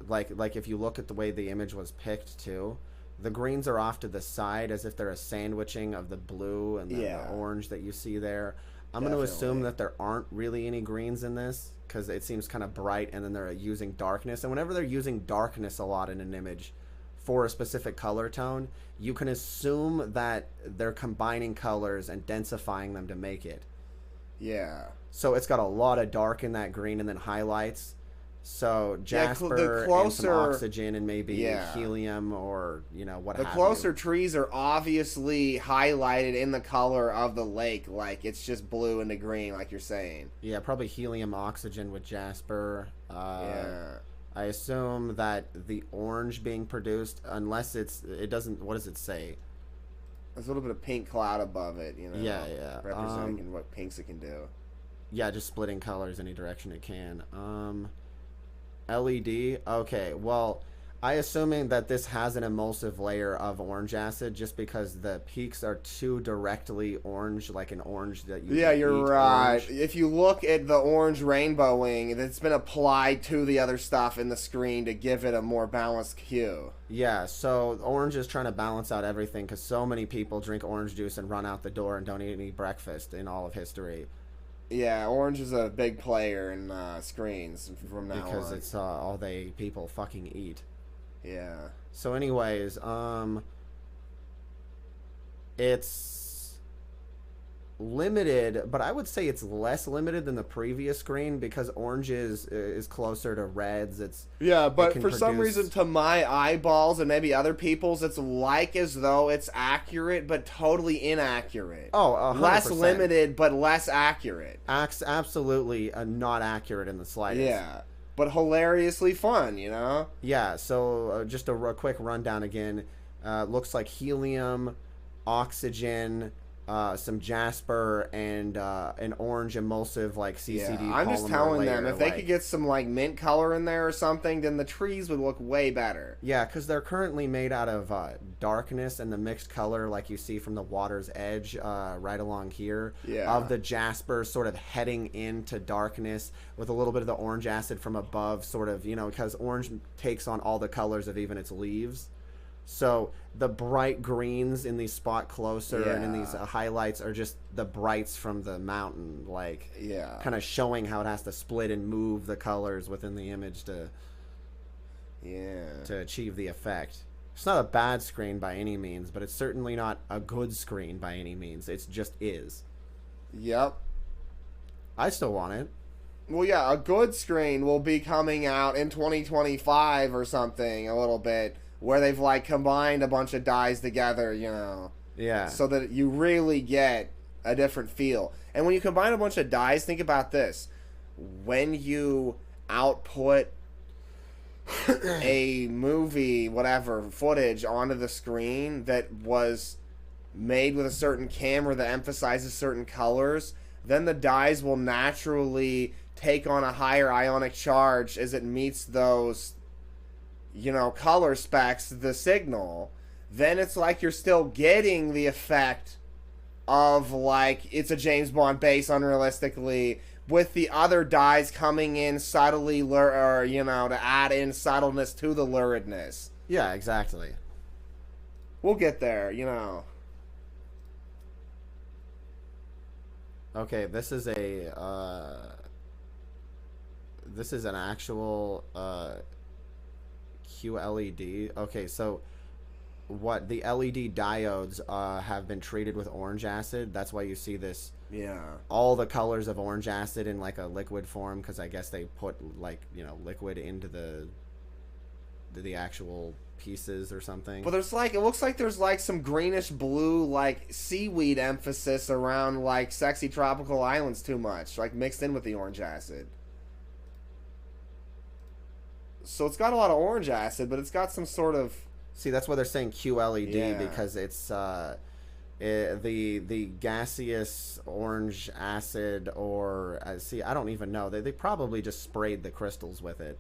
like if you look at the way the image was picked too, the greens are off to the side as if they're a sandwiching of the blue and the orange that you see there. I'm going to assume that there aren't really any greens in this, because it seems kind of bright, and then they're using darkness. And whenever they're using darkness a lot in an image for a specific color tone, you can assume that they're combining colors and densifying them to make it. Yeah. So it's got a lot of dark in that green and then highlights. So Jasper and some oxygen and maybe helium or, what have you. The closer trees are obviously highlighted in the color of the lake, like it's just blue and the green, like you're saying. Yeah, probably helium, oxygen with Jasper. Yeah. I assume that the orange being produced, unless it doesn't, what does it say? There's a little bit of pink cloud above it, Yeah. Representing what pinks it can do. Yeah, just splitting colors any direction it can. LED. Okay, well, I assuming that this has an emulsive layer of orange acid, just because the peaks are too directly orange, like an orange that you you're right. Orange. If you look at the orange rainbowing, it's been applied to the other stuff in the screen to give it a more balanced hue. Yeah, so orange is trying to balance out everything, because so many people drink orange juice and run out the door and don't eat any breakfast in all of history. Yeah, orange is a big player in screens from now on. Because it's all people fucking eat. Yeah. So anyways, it's limited, but I would say it's less limited than the previous screen, because orange is closer to reds. But for some reason, to my eyeballs and maybe other people's, it's like as though it's accurate but totally inaccurate. Oh, 100%. Less limited but less accurate. Absolutely not accurate in the slightest. Yeah, but hilariously fun, Yeah. So just a quick rundown again. Looks like helium, oxygen, some jasper, and an orange emulsive like CCD Yeah, I'm just polymer telling them layer, if they like- could get some like mint color in there or something, then the trees would look way better. Yeah, because they're currently made out of darkness and the mixed color, like you see from the water's edge right along here, Yeah. of the jasper sort of heading into darkness with a little bit of the orange acid from above, sort of, because orange takes on all the colors of even its leaves. So the bright greens in these spot closer and in these Yeah. highlights are just the brights from the mountain, like Yeah. kind of showing how it has to split and move the colors within the image to Yeah. achieve the effect. It's not a bad screen by any means, but it's certainly not a good screen by any means. It just is. Yep. I still want it. Well, yeah, a good screen will be coming out in 2025 or something, a little bit, where they've like combined a bunch of dyes together, Yeah. so that you really get a different feel. And when you combine a bunch of dyes, think about this. When you output a movie, whatever, footage onto the screen that was made with a certain camera that emphasizes certain colors, then the dyes will naturally take on a higher ionic charge as it meets those, color specs, the signal. Then it's like you're still getting the effect of like it's a James Bond base unrealistically, with the other dyes coming in subtly, to add in subtleness to the luridness. Yeah, exactly. We'll get there, Okay, this is an actual QLED. Okay, so what the LED diodes have been treated with orange acid. That's why you see this. Yeah. All the colors of orange acid in like a liquid form, because I guess they put like liquid into the actual pieces or something. But it looks like there's like some greenish blue like seaweed emphasis around like sexy tropical islands too much, like mixed in with the orange acid. So it's got a lot of orange acid, but it's got some sort of... See, that's why they're saying QLED, Yeah. because it's the gaseous orange acid, or see, I don't even know. They probably just sprayed the crystals with it.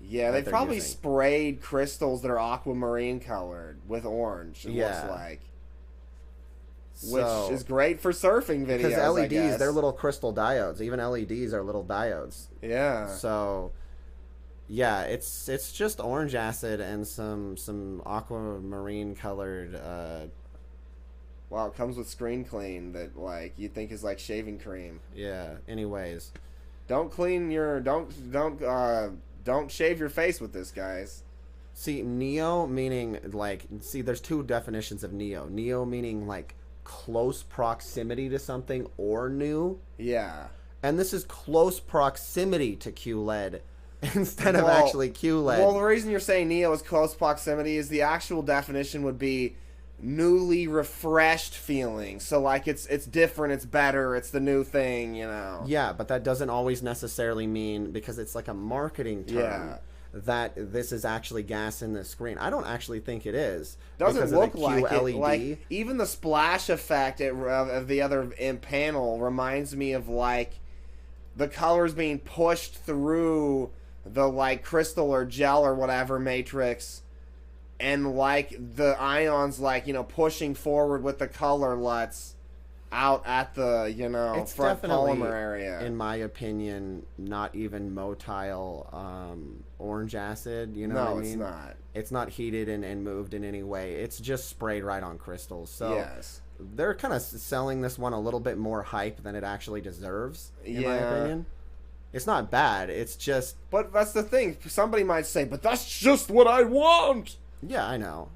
Yeah, that they they're probably using. sprayed crystals that are aquamarine colored with orange, it looks like. Which So, is great for surfing videos, because I LEDs, guess. they're little crystal diodes. Even LEDs are little diodes. Yeah. So, yeah, it's just orange acid and some aquamarine colored. Wow, it comes with screen clean that like you think is like shaving cream. Yeah. Anyways, Don't shave your face with this, guys. see, neo meaning like, there's two definitions of neo. Neo meaning like close proximity to something or new, Yeah. and this is close proximity to QLED instead of Well- actually QLED. Well, the reason you're saying neo is close proximity is the actual definition would be newly refreshed feeling. So like it's different, it's better, it's the new thing, Yeah, but that doesn't always necessarily mean, because it's like a marketing term, Yeah. that this is actually gas in the screen. I don't actually think it is. Doesn't because look of the like QLED. it. Like even the splash effect of the other panel reminds me of like the colors being pushed through the like crystal or gel or whatever matrix, and like the ions like pushing forward with the color LUTs out at the It's front definitely, polymer area. in my opinion, not even motile orange acid. You know No, what I it's mean? not. It's not heated and moved in any way. It's just sprayed right on crystals. So Yes. they're kind of selling this one a little bit more hype than it actually deserves, in my Yeah. opinion. It's not bad. It's just, But that's the thing. Somebody might say, "But that's just what I want." yeah, I know.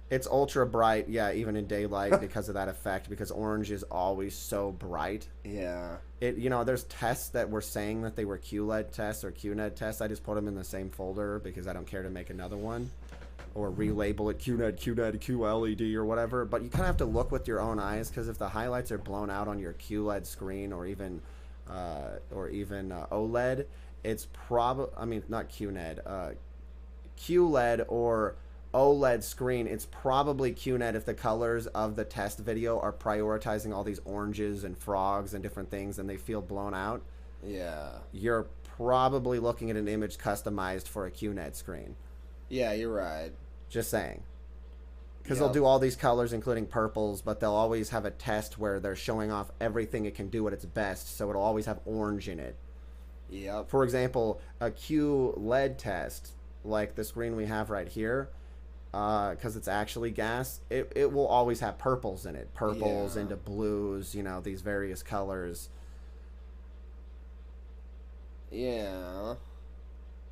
It's ultra bright, yeah, even in daylight because of that effect, because orange is always so bright. Yeah. There's tests that were saying that they were QLED tests or QNED tests. I just put them in the same folder because I don't care to make another one or relabel it QNED, QLED, or whatever. But you kind of have to look with your own eyes, because if the highlights are blown out on your QLED screen or even OLED, it's probably, I mean, not QNED, QLED or OLED screen, it's probably QNED if the colors of the test video are prioritizing all these oranges and frogs and different things and they feel blown out. Yeah. You're probably looking at an image customized for a QNED screen. Yeah, you're right. Just saying. Because Yep. they'll do all these colors, including purples, but they'll always have a test where they're showing off everything it can do at its best, so it'll always have orange in it. Yep. For example, a QLED test, like the screen we have right here, because it's actually gas, it will always have purples in it. Purples Yeah. into blues, you know, these various colors. Yeah.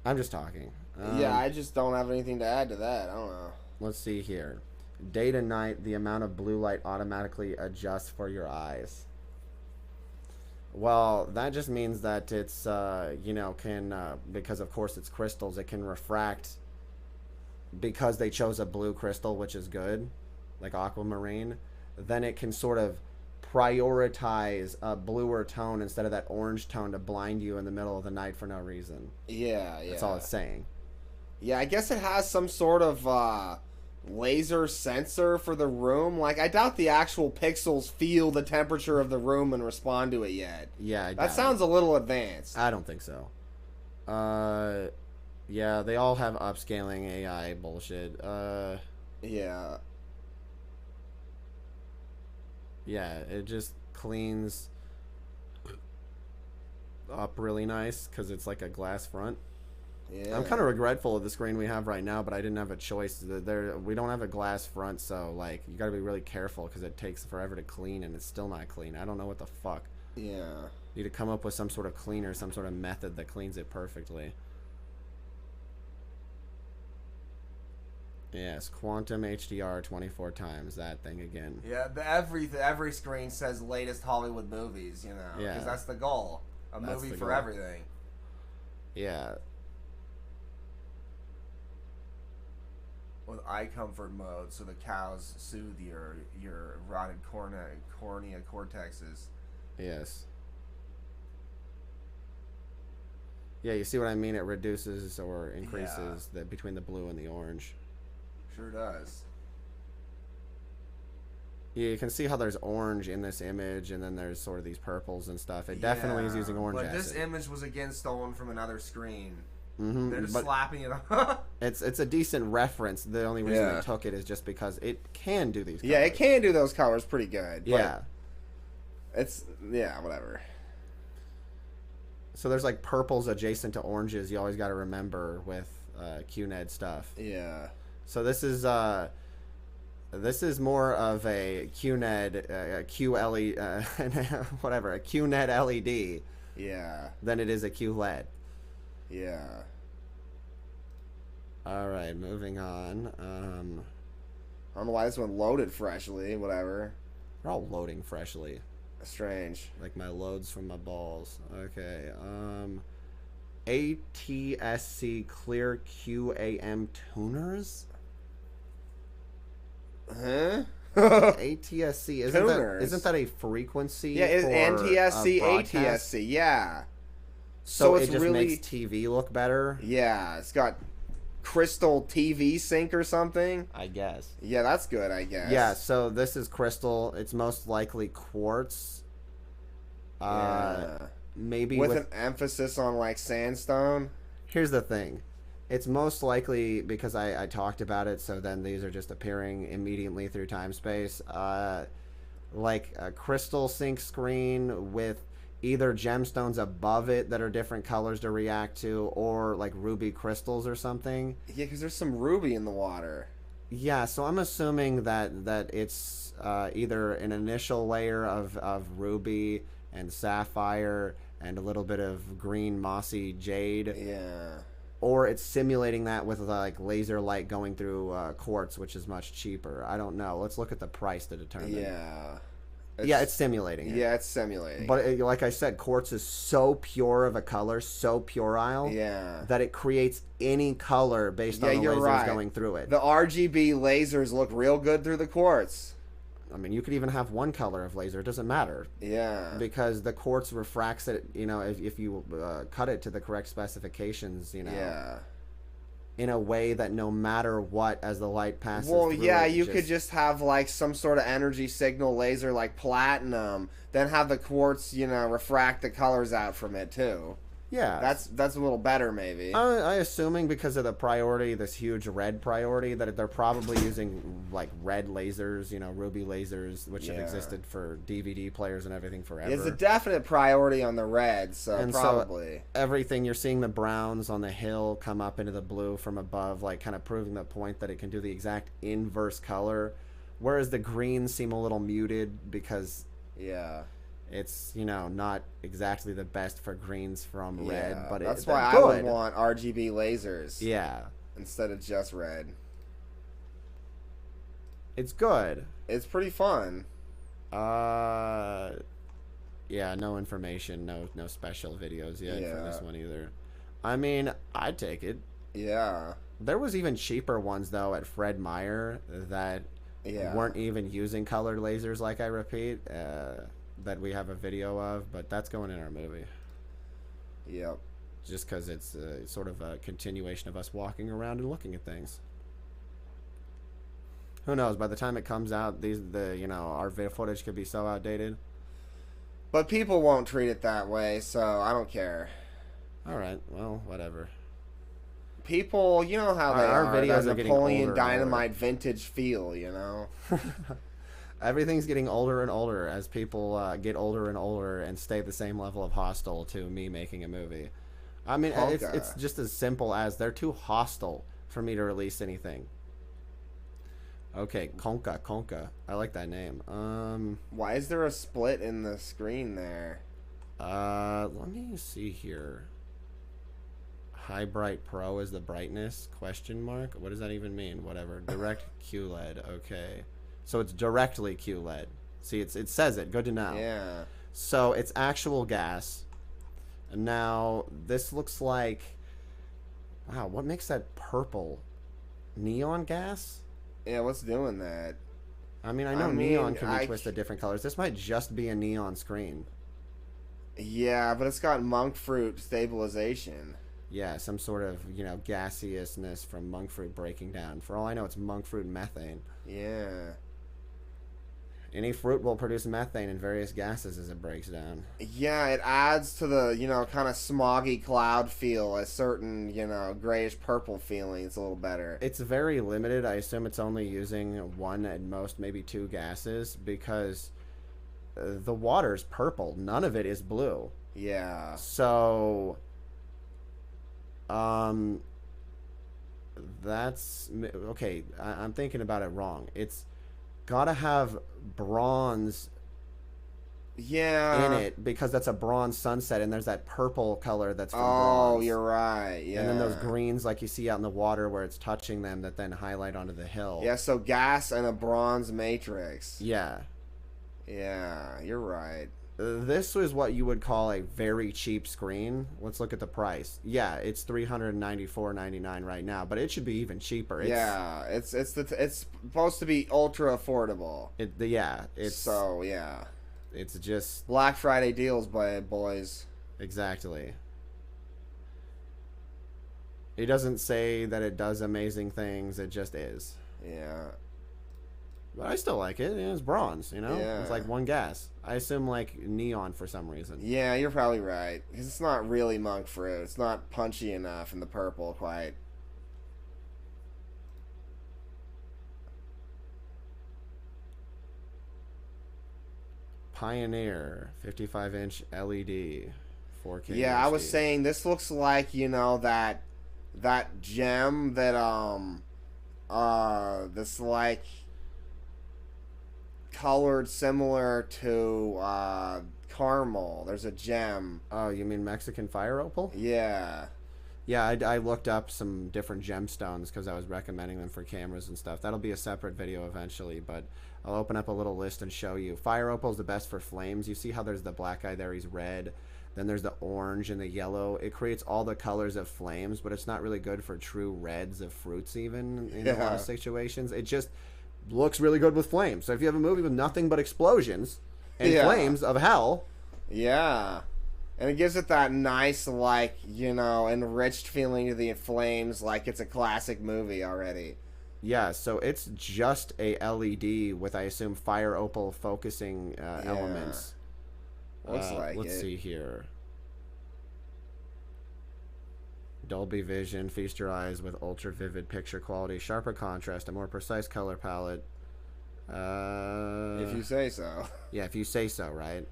I'm just talking. Yeah, I just don't have anything to add to that. I don't know. Let's see here. Day to night, the amount of blue light automatically adjusts for your eyes. Well, that just means that it's, you know, can, because of course it's crystals, it can refract because they chose a blue crystal, which is good, like aquamarine. Then it can sort of prioritize a bluer tone instead of that orange tone to blind you in the middle of the night for no reason. Yeah, yeah. That's all it's saying. Yeah, I guess it has some sort of laser sensor for the room. Like, I doubt the actual pixels feel the temperature of the room and respond to it yet. Yeah, I doubt That it. sounds a little advanced. I don't think so. Yeah, they all have upscaling AI bullshit. Yeah. Yeah, it just cleans up really nice because it's like a glass front. Yeah. I'm kind of regretful of the screen we have right now, but I didn't have a choice. We don't have a glass front, so like you got to be really careful because it takes forever to clean, and it's still not clean. I don't know what the fuck. Yeah. Need to come up with some sort of cleaner, some sort of method that cleans it perfectly. Yes, Quantum HDR 24 times, that thing again. Yeah, every screen says latest Hollywood movies, you know, Yeah. because that's the goal. A That's movie the for goal. everything. Yeah. With eye comfort mode, so the cows soothe your rotted cornea cortexes. Yes. Yeah, you see what I mean? It reduces or increases the between the blue and the orange. Sure does. Yeah, you can see how there's orange in this image, and then there's sort of these purples and stuff. It definitely is using orange But acid. this image was again stolen from another screen. Mm-hmm. They're just But slapping it on. it's a decent reference. The only reason Yeah. they took it is just because it can do these colors. Yeah, it can do those colors pretty good. But Yeah. It's, whatever. So there's like purples adjacent to oranges you always got to remember with QNED stuff. Yeah. So this is more of a QNED QLE whatever, a QNED LED Yeah. than it is a QLED. Yeah. All right, moving on. I don't know why this one loaded freshly. Whatever. We're all loading freshly, Strange. like my loads from my balls. Okay. ATSC Clear QAM tuners. Huh? ATSC Tuners. isn't that a frequency? Yeah, it's for NTSC, a broadcast? ATSC. Yeah. So it's it just really makes TV look better. Yeah. It's got Crystal TV Sync or something. I guess. Yeah, that's good. I guess. Yeah. So this is crystal. It's most likely quartz. Yeah. Maybe with an emphasis on like sandstone. Here's the thing. It's most likely because I talked about it, so then these are just appearing immediately through time space. Like a crystal sync screen with either gemstones above it that are different colors to react to, or like ruby crystals or something. Yeah, because there's some ruby in the water. Yeah, so I'm assuming that it's either an initial layer of ruby and sapphire and a little bit of green mossy jade. Yeah. Or it's simulating that with like laser light going through quartz, which is much cheaper. I don't know. Let's look at the price to determine. Yeah. It's simulating it. Yeah, it's simulating. But like I said, quartz is so pure of a color, so puerile, yeah. that it creates any color based on the you're lasers right. going through it. The RGB lasers look real good through the quartz. I mean, you could even have one color of laser. It doesn't matter. Yeah. Because the quartz refracts it, you know, if you cut it to the correct specifications, you know. Yeah. in a way that no matter what, as the light passes Well, through yeah, it, you could just have like some sort of energy signal laser like platinum, then have the quartz, refract the colors out from it too. yeah. That's a little better maybe. I assuming because of the priority, this huge red priority, that they're probably using like red lasers, ruby lasers, which have Yeah. existed for DVD players and everything forever. It's a definite priority on the red, so And probably. so everything, you're seeing the browns on the hill come up into the blue from above, like kind of proving the point that it can do the exact inverse color, whereas the greens seem a little muted because Yeah. it's not exactly the best for greens from red, Yeah, but that's they're why I good. would want RGB lasers Yeah, instead of just red. it's good. It's pretty fun. Yeah, no information, no special videos yet for this Yeah. one either. I mean, I'd take it. Yeah. There was even cheaper ones though at Fred Meyer that Yeah. weren't even using colored lasers, like I repeat, that we have a video of, but that's going in our movie. Yep. Just because it's sort of a continuation of us walking around and looking at things. Who knows? By the time it comes out, our video footage could be so outdated. But people won't treat it that way, so I don't care. All right, well, whatever. People, you know how they Our are. videos That are getting Napoleon older and older. Dynamite vintage feel, Everything's getting older and older as people get older and older and stay the same level of hostile to me making a movie. I mean, Conka. it's just as simple as they're too hostile for me to release anything. Okay, Conka. I like that name. Why is there a split in the screen there? Let me see here. High Bright Pro is the brightness? Question mark? What does that even mean? Whatever. Direct QLED. Okay. So it's directly QLED. See, it says it. Good to know. Yeah. So it's actual gas. Now, this looks like... Wow, what makes that purple? Neon gas? Yeah, what's doing that? I mean, I know I mean, neon can be twisted different colors. This might just be a neon screen. Yeah, but it's got monk fruit stabilization. Yeah, some sort of, gaseousness from monk fruit breaking down. For all I know, it's monk fruit methane. Yeah. Any fruit will produce methane in various gases as it breaks down. Yeah, it adds to the, kind of smoggy cloud feel, a certain, grayish purple feeling. It's a little better. It's very limited. I assume it's only using one at most, maybe two gases, because the water's purple. None of it is blue. Yeah. So, that's... Okay, I'm thinking about it wrong. It's gotta have bronze Yeah. in it because that's a bronze sunset, and there's that purple color that's from Oh, bronze. you're right. Yeah. And then those greens like you see out in the water where it's touching them that then highlight onto the hill. Yeah, so gas and a bronze matrix. Yeah. Yeah, you're right. This was what you would call a very cheap screen. Let's look at the price. Yeah, it's $394.99 right now, but it should be even cheaper. Yeah, it's supposed to be ultra affordable. It's So, yeah. It's just Black Friday deals, boys. exactly. It doesn't say that it does amazing things. It just is. Yeah. But I still like it. It's bronze, Yeah. It's like one gas. I assume like neon for some reason. Yeah, you're probably right. Because it's not really monk fruit. It's not punchy enough in the purple quite. Pioneer 55-inch LED 4K. Yeah, I was HD. saying this looks like, that gem that this like colored similar to caramel. There's a gem. Oh, you mean Mexican fire opal? Yeah. Yeah, I looked up some different gemstones because I was recommending them for cameras and stuff. That'll be a separate video eventually, but I'll open up a little list and show you. Fire opal is the best for flames. You see how there's the black guy there, he's red. Then there's the orange and the yellow. It creates all the colors of flames, but it's not really good for true reds of fruits even in a lot of situations. It just looks really good with flames. So if you have a movie with nothing but explosions and Yeah. flames of hell... Yeah. And it gives it that nice, like, you know, enriched feeling to the flames, like it's a classic movie already. Yeah, so it's just a LED with, I assume, fire opal focusing elements. Looks like let's it. see here. Dolby Vision, feast your eyes with ultra vivid picture quality, sharper contrast, a more precise color palette. If you say so. Yeah, if you say so, right?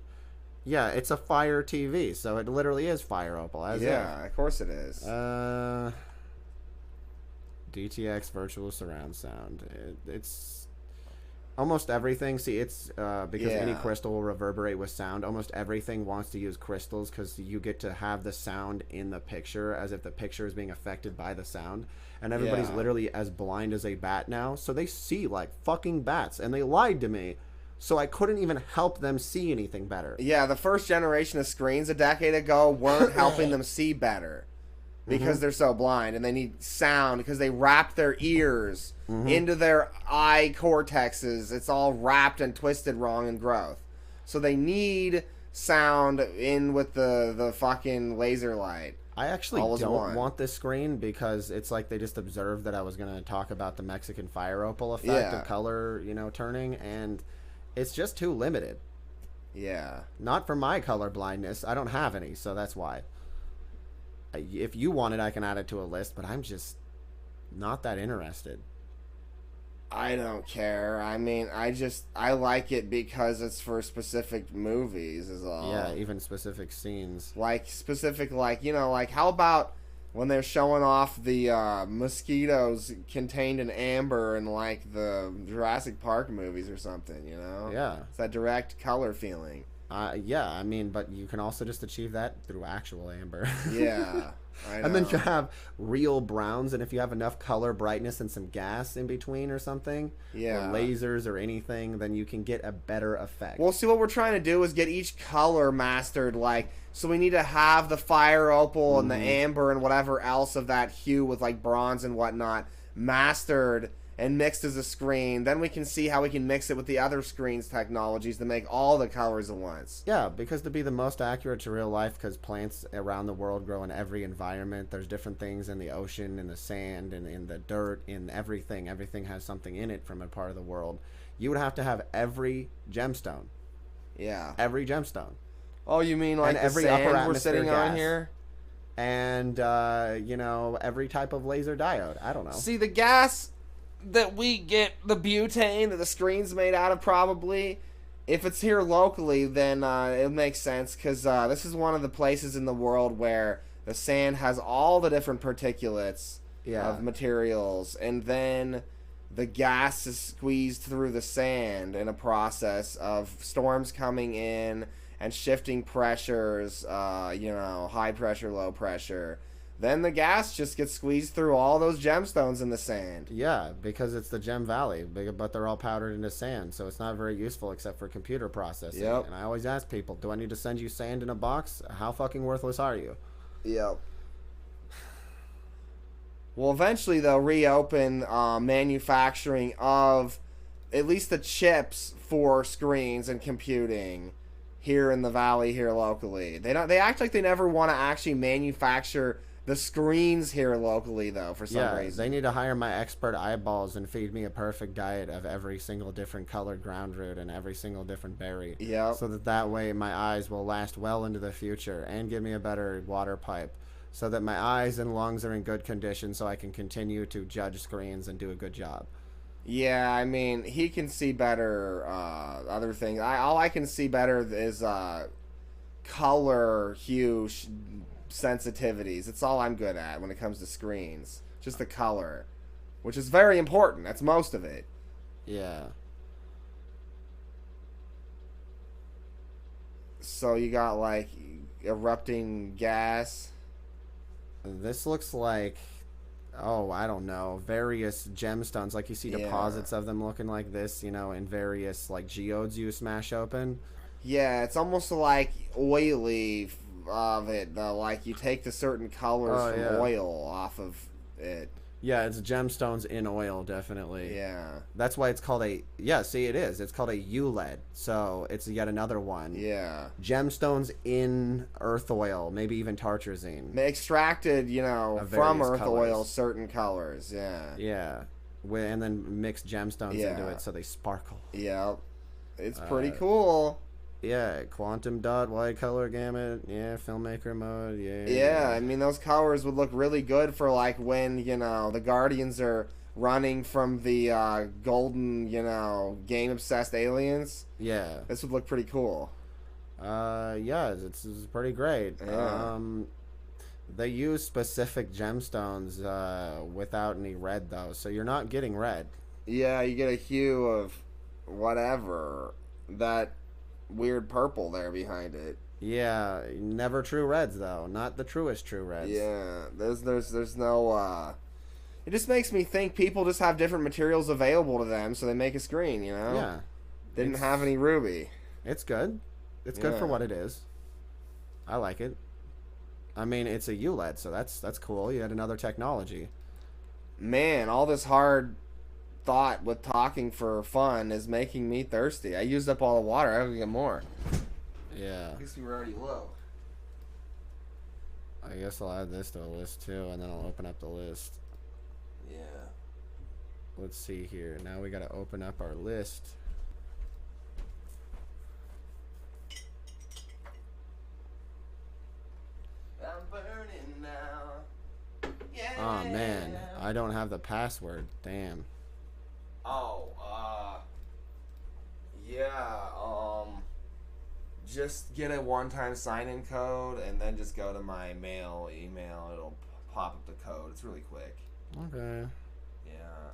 Yeah, it's a Fire TV, so it literally is Fire Opal. As Yeah, of course it is. DTX virtual surround sound. It's almost everything. See, it's because any crystal will reverberate with sound. Almost everything wants to use crystals because you get to have the sound in the picture as if the picture is being affected by the sound. And everybody's literally as blind as a bat now, so they see like fucking bats. And they lied to me, so I couldn't even help them see anything better. Yeah, the first generation of screens a decade ago weren't helping them see better. Because they're so blind, and they need sound because they wrap their ears into their eye cortexes. It's all wrapped and twisted wrong in growth. So they need sound in with the fucking laser light. I actually don't want this screen because it's like they just observed that I was going to talk about the Mexican fire opal effect of color, you know, turning, and it's just too limited. Yeah. Not for my color blindness. I don't have any, so that's why. If you want it, I can add it to a list, but I'm just not that interested. I don't care. I mean, I like it because it's for specific movies is all. Yeah, even specific scenes. Like, specific, like, you know, like, how about when they're showing off the mosquitoes contained in amber in, like, the Jurassic Park movies or something, you know? Yeah. It's that direct color feeling. Yeah, I mean, but you can also just achieve that through actual amber. Yeah, I know. And then you have real browns, and if you have enough color, brightness, and some gas in between or something, or lasers or anything, then you can get a better effect. Well, see, what we're trying to do is get each color mastered, like, so we need to have the fire opal and the amber and whatever else of that hue with, like, bronze and whatnot mastered and mixed as a screen. Then we can see how we can mix it with the other screens technologies to make all the colors at once. Yeah, because to be the most accurate to real life, because plants around the world grow in every environment. There's different things in the ocean, in the sand, and in the dirt, in everything. Everything has something in it from a part of the world. You would have to have every gemstone. Yeah. Every gemstone. Oh, you mean like and the every sand upper we're atmosphere sitting gas. on here? And, you know, every type of laser diode. I don't know. See, the gas that we get, the butane that the screen's made out of, probably, if it's here locally, then it makes sense, because this is one of the places in the world where the sand has all the different particulates of materials, and then the gas is squeezed through the sand in a process of storms coming in and shifting pressures, you know, high pressure, low pressure. Then the gas just gets squeezed through all those gemstones in the sand. Yeah, because it's the Gem Valley, but they're all powdered into sand, so it's not very useful except for computer processing. Yep. And I always ask people, do I need to send you sand in a box? How fucking worthless are you? Yep. Well, eventually they'll reopen manufacturing of at least the chips for screens and computing here in the valley, here locally. They act like they never want to actually manufacture the screens here locally, though, for some reason. They need to hire my expert eyeballs and feed me a perfect diet of every single different colored ground root and every single different berry. Yep. So that way my eyes will last well into the future and give me a better water pipe. So that my eyes and lungs are in good condition so I can continue to judge screens and do a good job. Yeah, I mean, he can see better other things. All I can see better is color, hue, sensitivities. It's all I'm good at when it comes to screens. Just the color, which is very important. That's most of it. Yeah. So you got, like, erupting gas. This looks like, oh, I don't know, various gemstones. Like you see deposits of them looking like this, you know, in various, like, geodes you smash open. Yeah, it's almost like oily of it, though. Like, you take the certain colors from oil off of it. Yeah, it's gemstones in oil, definitely. Yeah. That's why it's called a, yeah, see, it is. It's called a ULED. So it's yet another one. Yeah. Gemstones in earth oil, maybe even tartrazine. Extracted, you know, Of from various earth colors. oil, certain colors. Yeah. Yeah. And then mix gemstones into Yeah. it so they sparkle. Yeah. It's pretty Uh, cool. Yeah, quantum dot, wide color gamut. Yeah, filmmaker mode. Yeah. Yeah, I mean those colors would look really good for like when, you know, the Guardians are running from the golden, you know, game obsessed aliens. Yeah. This would look pretty cool. Yeah, it's pretty great. Yeah. They use specific gemstones without any red though, so you're not getting red. Yeah, you get a hue of whatever, that weird purple there behind it. Yeah, never true reds though. Not the truest true reds. Yeah, there's no it just makes me think people just have different materials available to them, so they make a screen, you know? Yeah. Didn't It's- have any ruby. It's good. It's good for Yeah. what it is. I like it. I mean, it's a ULED, so that's cool. You had another technology. Man, all this hard thought with talking for fun is making me thirsty. I used up all the water. I have to get more. Yeah. At least we were already low. I guess I'll add this to the list too, and then I'll open up the list. Yeah. Let's see here. Now we got to open up our list. I'm burning now. Yeah. Oh man, I don't have the password. Damn. Oh, yeah, just get a one-time sign-in code and then just go to my email. It'll pop up the code. It's really quick. Okay. Yeah.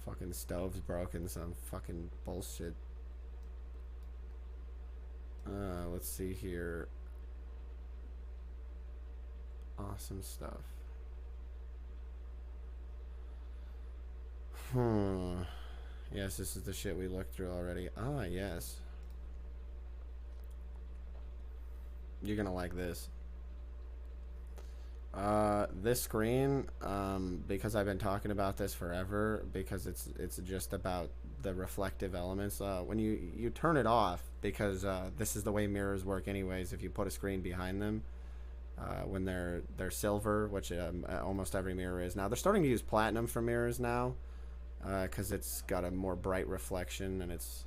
Fucking stove's broken. Some fucking bullshit. Let's see here. Awesome stuff. Yes, this is the shit we looked through already. Ah, yes. You're gonna like this. This screen, because I've been talking about this forever, because it's just about the reflective elements. When you turn it off, because this is the way mirrors work anyways. If you put a screen behind them, when they're silver, which almost every mirror is now, they're starting to use platinum for mirrors now, because it's got a more bright reflection and it's,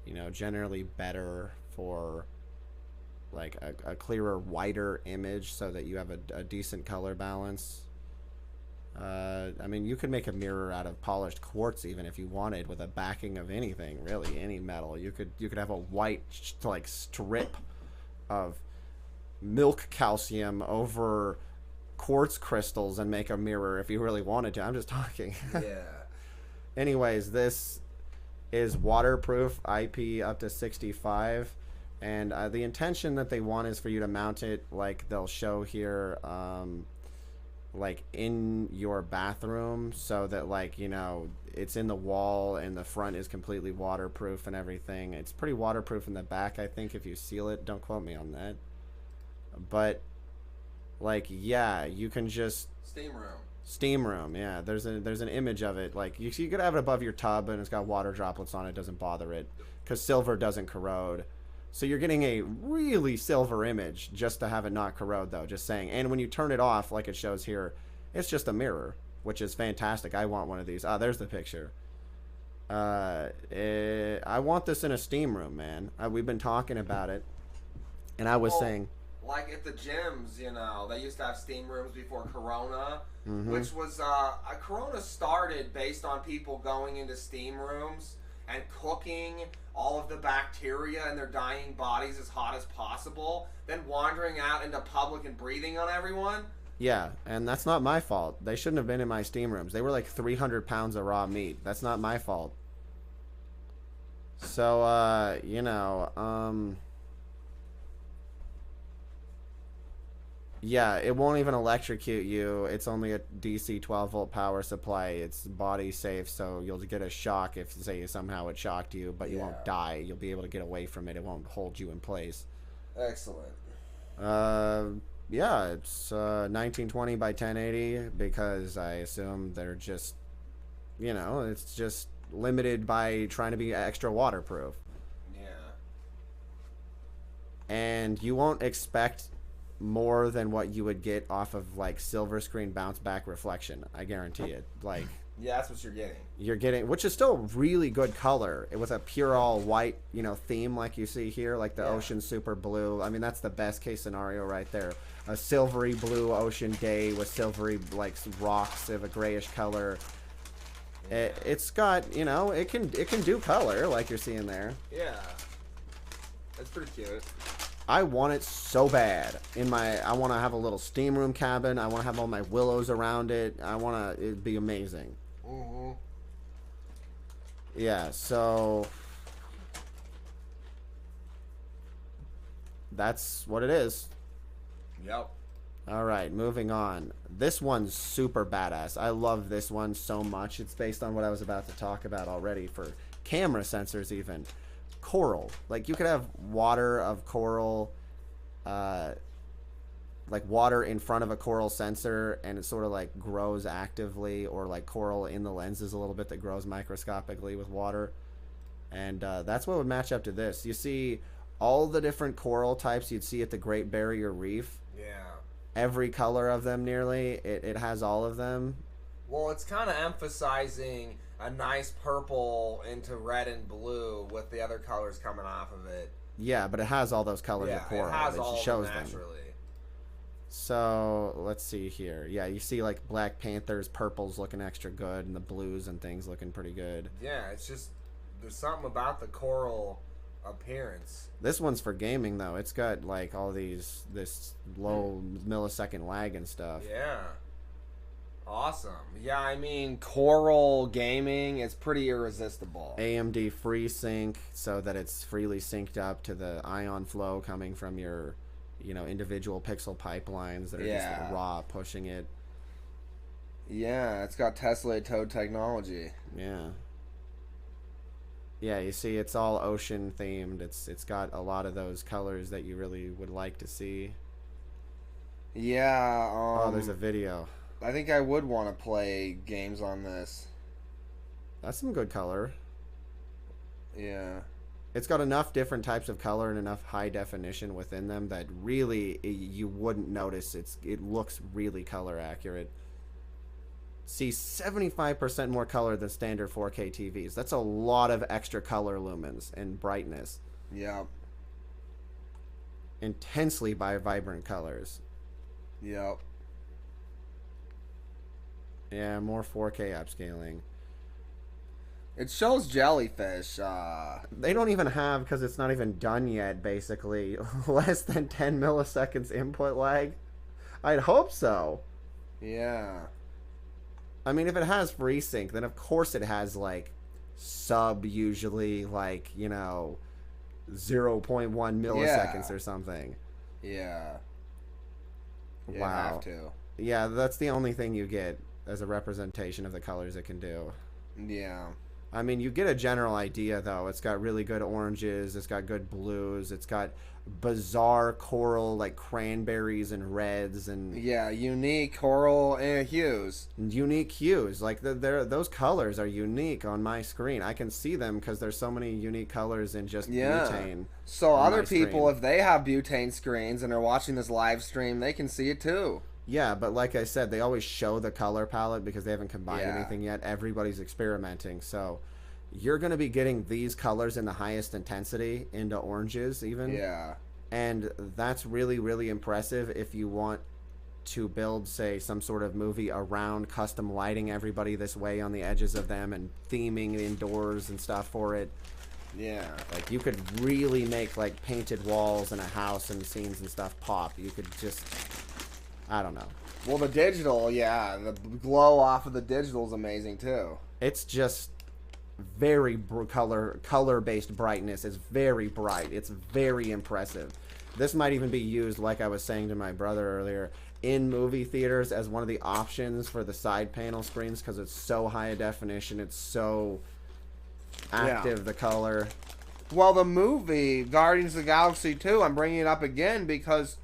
you know, generally better for like a clearer, whiter image so that you have a decent color balance. I mean, you could make a mirror out of polished quartz even if you wanted, with a backing of anything, really, any metal. You could have a white like strip of milk calcium over quartz crystals and make a mirror if you really wanted to. I'm just talking. Yeah. Anyways, this is waterproof, IP up to 65. And the intention that they want is for you to mount it like they'll show here, like in your bathroom, so that, like, you know, it's in the wall and the front is completely waterproof and everything. It's pretty waterproof in the back, I think, if you seal it. Don't quote me on that. But, like, yeah, you can just... Steam room, yeah. There's an image of it. Like, you could have it above your tub and it's got water droplets on it. Doesn't bother it. Because silver doesn't corrode. So you're getting a really silver image just to have it not corrode, though, just saying. And when you turn it off, like it shows here, it's just a mirror, which is fantastic. I want one of these. Ah, there's the picture. I want this in a steam room, man. We've been talking about it, and I was saying... Like at the gyms, you know, they used to have steam rooms before Corona, Mm-hmm. which was, Corona started based on people going into steam rooms and cooking all of the bacteria in their dying bodies as hot as possible, then wandering out into public and breathing on everyone. Yeah, and that's not my fault. They shouldn't have been in my steam rooms. They were like 300 pounds of raw meat. That's not my fault. So, you know, Yeah, it won't even electrocute you. It's only a DC 12-volt power supply. It's body safe, so you'll get a shock if, say, somehow it shocked you, but you Yeah. won't die. You'll be able to get away from it. It won't hold you in place. Excellent. Uh, yeah, it's 1920 by 1080 because I assume they're just, it's just limited by trying to be extra waterproof. Yeah. And you won't expect more than what you would get off of like silver screen bounce back reflection. I guarantee it. Like, Yeah, that's what you're getting. you're getting, which is still really good color with a pure all white, theme like you see here, like the Yeah. ocean super blue. I mean, that's the best case scenario right there. A silvery blue ocean day with silvery like rocks of a grayish color. It's got, it can do color like you're seeing there. Yeah. That's pretty cute. I want it so bad. I want to have a little steam room cabin. I want to have all my willows around it. It'd be amazing. Mm-hmm. Yeah, so that's what it is. Yep. All right, moving on. This one's super badass. I love this one so much. It's based on what I was about to talk about already for camera sensors even. Coral. Like you could have water of coral, like water in front of a coral sensor and it sort of like grows actively, or like coral in the lenses a little bit that grows microscopically with water. And that's what would match up to this. You see all the different coral types you'd see at the Great Barrier Reef. Yeah. Every color of them nearly. It has all of them. Well, it's kind of emphasizing a nice purple into red and blue with the other colors coming off of it. Yeah, but it has all those colors of coral. It has It all shows of them them. naturally. So let's see here. Yeah, you see like Black Panther's purples looking extra good, and the blues and things looking pretty good. Yeah, it's just there's something about the coral appearance. This one's for gaming though. It's got like all this low millisecond lag and stuff. Yeah. Awesome. Yeah, I mean, coral gaming is pretty irresistible. AMD FreeSync, so that it's freely synced up to the ion flow coming from your, individual pixel pipelines that are just raw pushing it. Yeah, it's got Tesla Toad technology. Yeah. Yeah, you see, it's all ocean themed. It's got a lot of those colors that you really would like to see. Yeah. Oh, there's a video. I think I would want to play games on this. That's some good color. Yeah. It's got enough different types of color and enough high definition within them that really you wouldn't notice. It looks really color accurate. See, 75% more color than standard 4K TVs. That's a lot of extra color lumens and brightness. Yep. Intensely vibrant colors. Yep. Yeah, more 4K upscaling. It shows jellyfish. They don't even have, because it's not even done yet, basically, less than 10 milliseconds input lag. I'd hope so. Yeah. I mean, if it has FreeSync, then of course it has, like, usually, like, 0.1 milliseconds or something. Yeah. Wow. You have to. Yeah, that's the only thing you get as a representation of the colors it can do. Yeah. I mean, you get a general idea, though. It's got really good oranges. It's got good blues. It's got bizarre coral, like cranberries and reds, and Yeah, unique coral hues. unique hues. Like those colors are unique on my screen. I can see them because there's so many unique colors in just butane. So on other my people, screen. if they have butane screens and are watching this live stream, they can see it too. Yeah, but like I said, they always show the color palette because they haven't combined Yeah. anything yet. Everybody's experimenting. So you're going to be getting these colors in the highest intensity into oranges even. Yeah. And that's really, really impressive if you want to build, say, some sort of movie around custom lighting everybody this way on the edges of them and theming indoors and stuff for it. Yeah. Like, you could really make, like, painted walls in a house and scenes and stuff pop. You could just... I don't know. Well, the digital, yeah, the glow off of the digital is amazing too. It's just very color-based brightness is very bright. It's very impressive. This might even be used, like I was saying to my brother earlier, in movie theaters as one of the options for the side panel screens because it's so high a definition. It's so active, the color. Well, the movie Guardians of the Galaxy 2, I'm bringing it up again because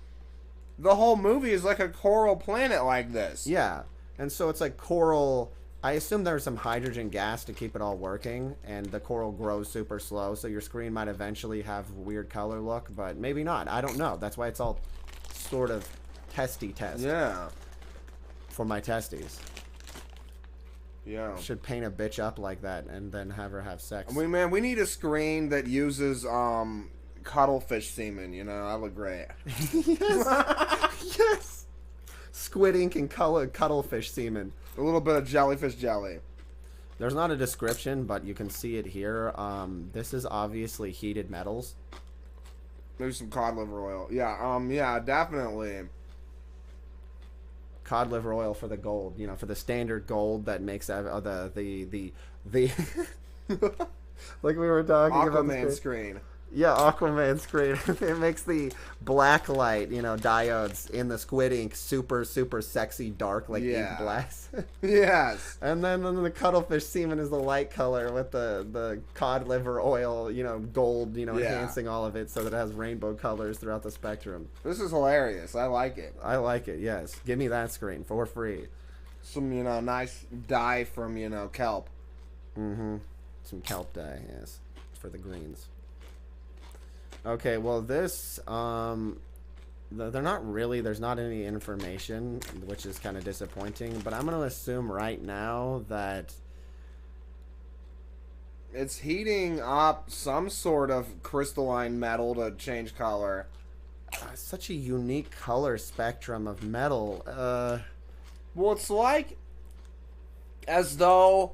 the whole movie is like a coral planet like this. Yeah, and so it's like coral. I assume there's some hydrogen gas to keep it all working, and the coral grows super slow, so your screen might eventually have a weird color look, but maybe not. I don't know. That's why it's all sort of testy test. Yeah. For my testes. Yeah. Should paint a bitch up like that and then have her have sex. I mean, man, we need a screen that uses cuttlefish semen, you know? That look great. Yes. Yes. Squid ink and cuttlefish semen. A little bit of jellyfish jelly. There's not a description, but you can see it here. This is obviously heated metals. Maybe some cod liver oil. Yeah, yeah, definitely. Cod liver oil for the gold, you know, for the standard gold that makes the like we were talking about Aquaman screen. Yeah, Aquaman screen. It makes the black light, you know, diodes in the squid ink super sexy dark like ink blacks. Yes. And then the cuttlefish semen is the light color with the cod liver oil, you know, gold, you know, enhancing all of it so that it has rainbow colors throughout the spectrum. This is hilarious. I like it. I like it, yes. Give me that screen for free. Some, you know, nice dye from, you know, kelp. Mm-hmm. Some kelp dye, yes. For the greens. Okay, well this, they're not really, there's not any information, which is kind of disappointing, but I'm going to assume right now that it's heating up some sort of crystalline metal to change color. Such a unique color spectrum of metal. Well, it's like as though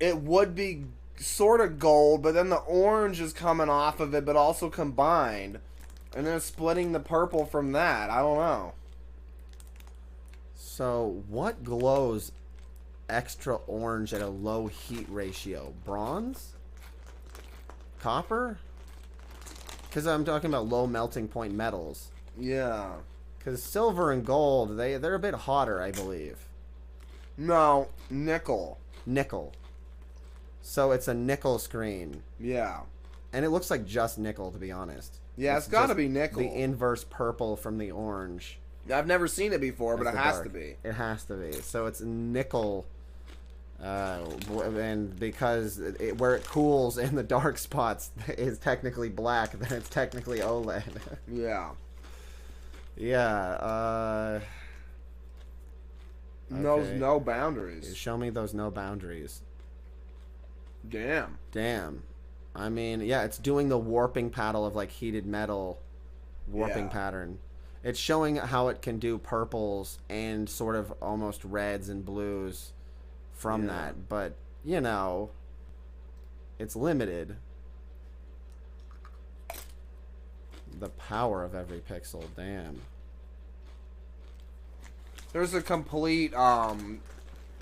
it would be sort of gold, but then the orange is coming off of it, but also combined, and then splitting the purple from that. I don't know. So what glows extra orange at a low heat ratio? Bronze? Copper? Because I'm talking about low melting point metals. Yeah. Because silver and gold, they're a bit hotter, I believe. No, nickel. Nickel. So it's a nickel screen. Yeah. And it looks like just nickel, to be honest. Yeah, it's got to be nickel. The inverse purple from the orange. I've never seen it before, but it has dark. to be. It has to be. So it's nickel. And because where it cools in the dark spots is technically black, then it's technically OLED. Yeah. Yeah. Okay. No boundaries. Show me those no boundaries. Damn. Damn. I mean, yeah, it's doing the warping paddle of like heated metal warping pattern. It's showing how it can do purples and sort of almost reds and blues from that. But, you know, it's limited. The power of every pixel. Damn. There's a complete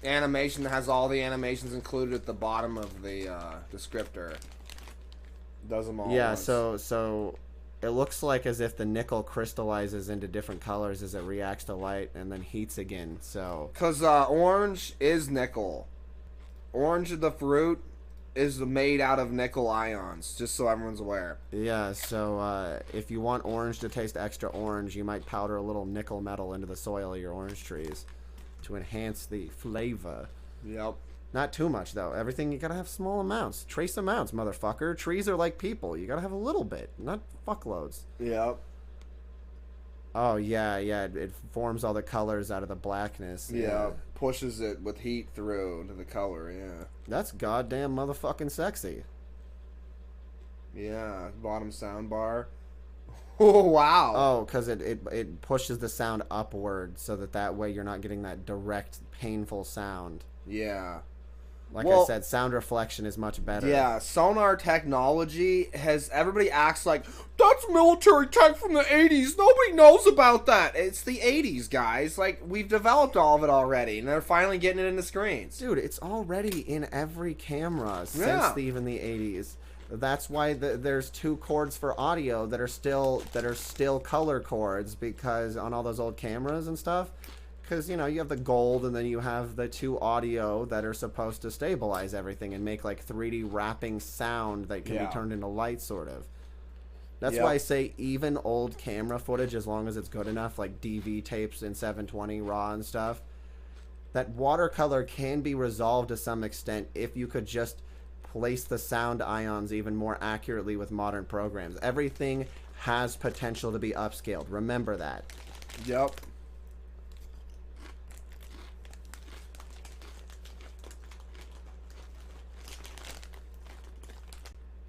animation that has all the animations included at the bottom of the descriptor. Does them all. Yeah, so it looks like as if the nickel crystallizes into different colors as it reacts to light and then heats again. So because orange is nickel. Orange of the fruit is made out of nickel ions, just so everyone's aware. Yeah, so if you want orange to taste extra orange, you might powder a little nickel metal into the soil of your orange trees to enhance the flavor. Yep. Not too much, though. Everything, you gotta have small amounts. Trace amounts, motherfucker. Trees are like people. You gotta have a little bit, not fuckloads. Yep. Oh, yeah. It forms all the colors out of the blackness. Yeah. Pushes it with heat through to the color, yeah. That's goddamn motherfucking sexy. Yeah. Bottom sound bar. Oh, wow. Oh, because it pushes the sound upward so that way you're not getting that direct, painful sound. Yeah. Like I said, sound reflection is much better. Yeah, sonar technology has... Everybody acts like, that's military tech from the 80s. Nobody knows about that. It's the 80s, guys. Like, we've developed all of it already, and they're finally getting it into screens. Dude, it's already in every camera since even the 80s. That's why there's two chords for audio that are still color chords, because on all those old cameras and stuff, because you know you have the gold and then you have the two audio that are supposed to stabilize everything and make like 3D wrapping sound that can be turned into light, sort of. That's why I say even old camera footage, as long as it's good enough, like DV tapes in 720 RAW and stuff, that watercolor can be resolved to some extent if you could just place the sound ions even more accurately with modern programs. Everything has potential to be upscaled. Remember that. Yep.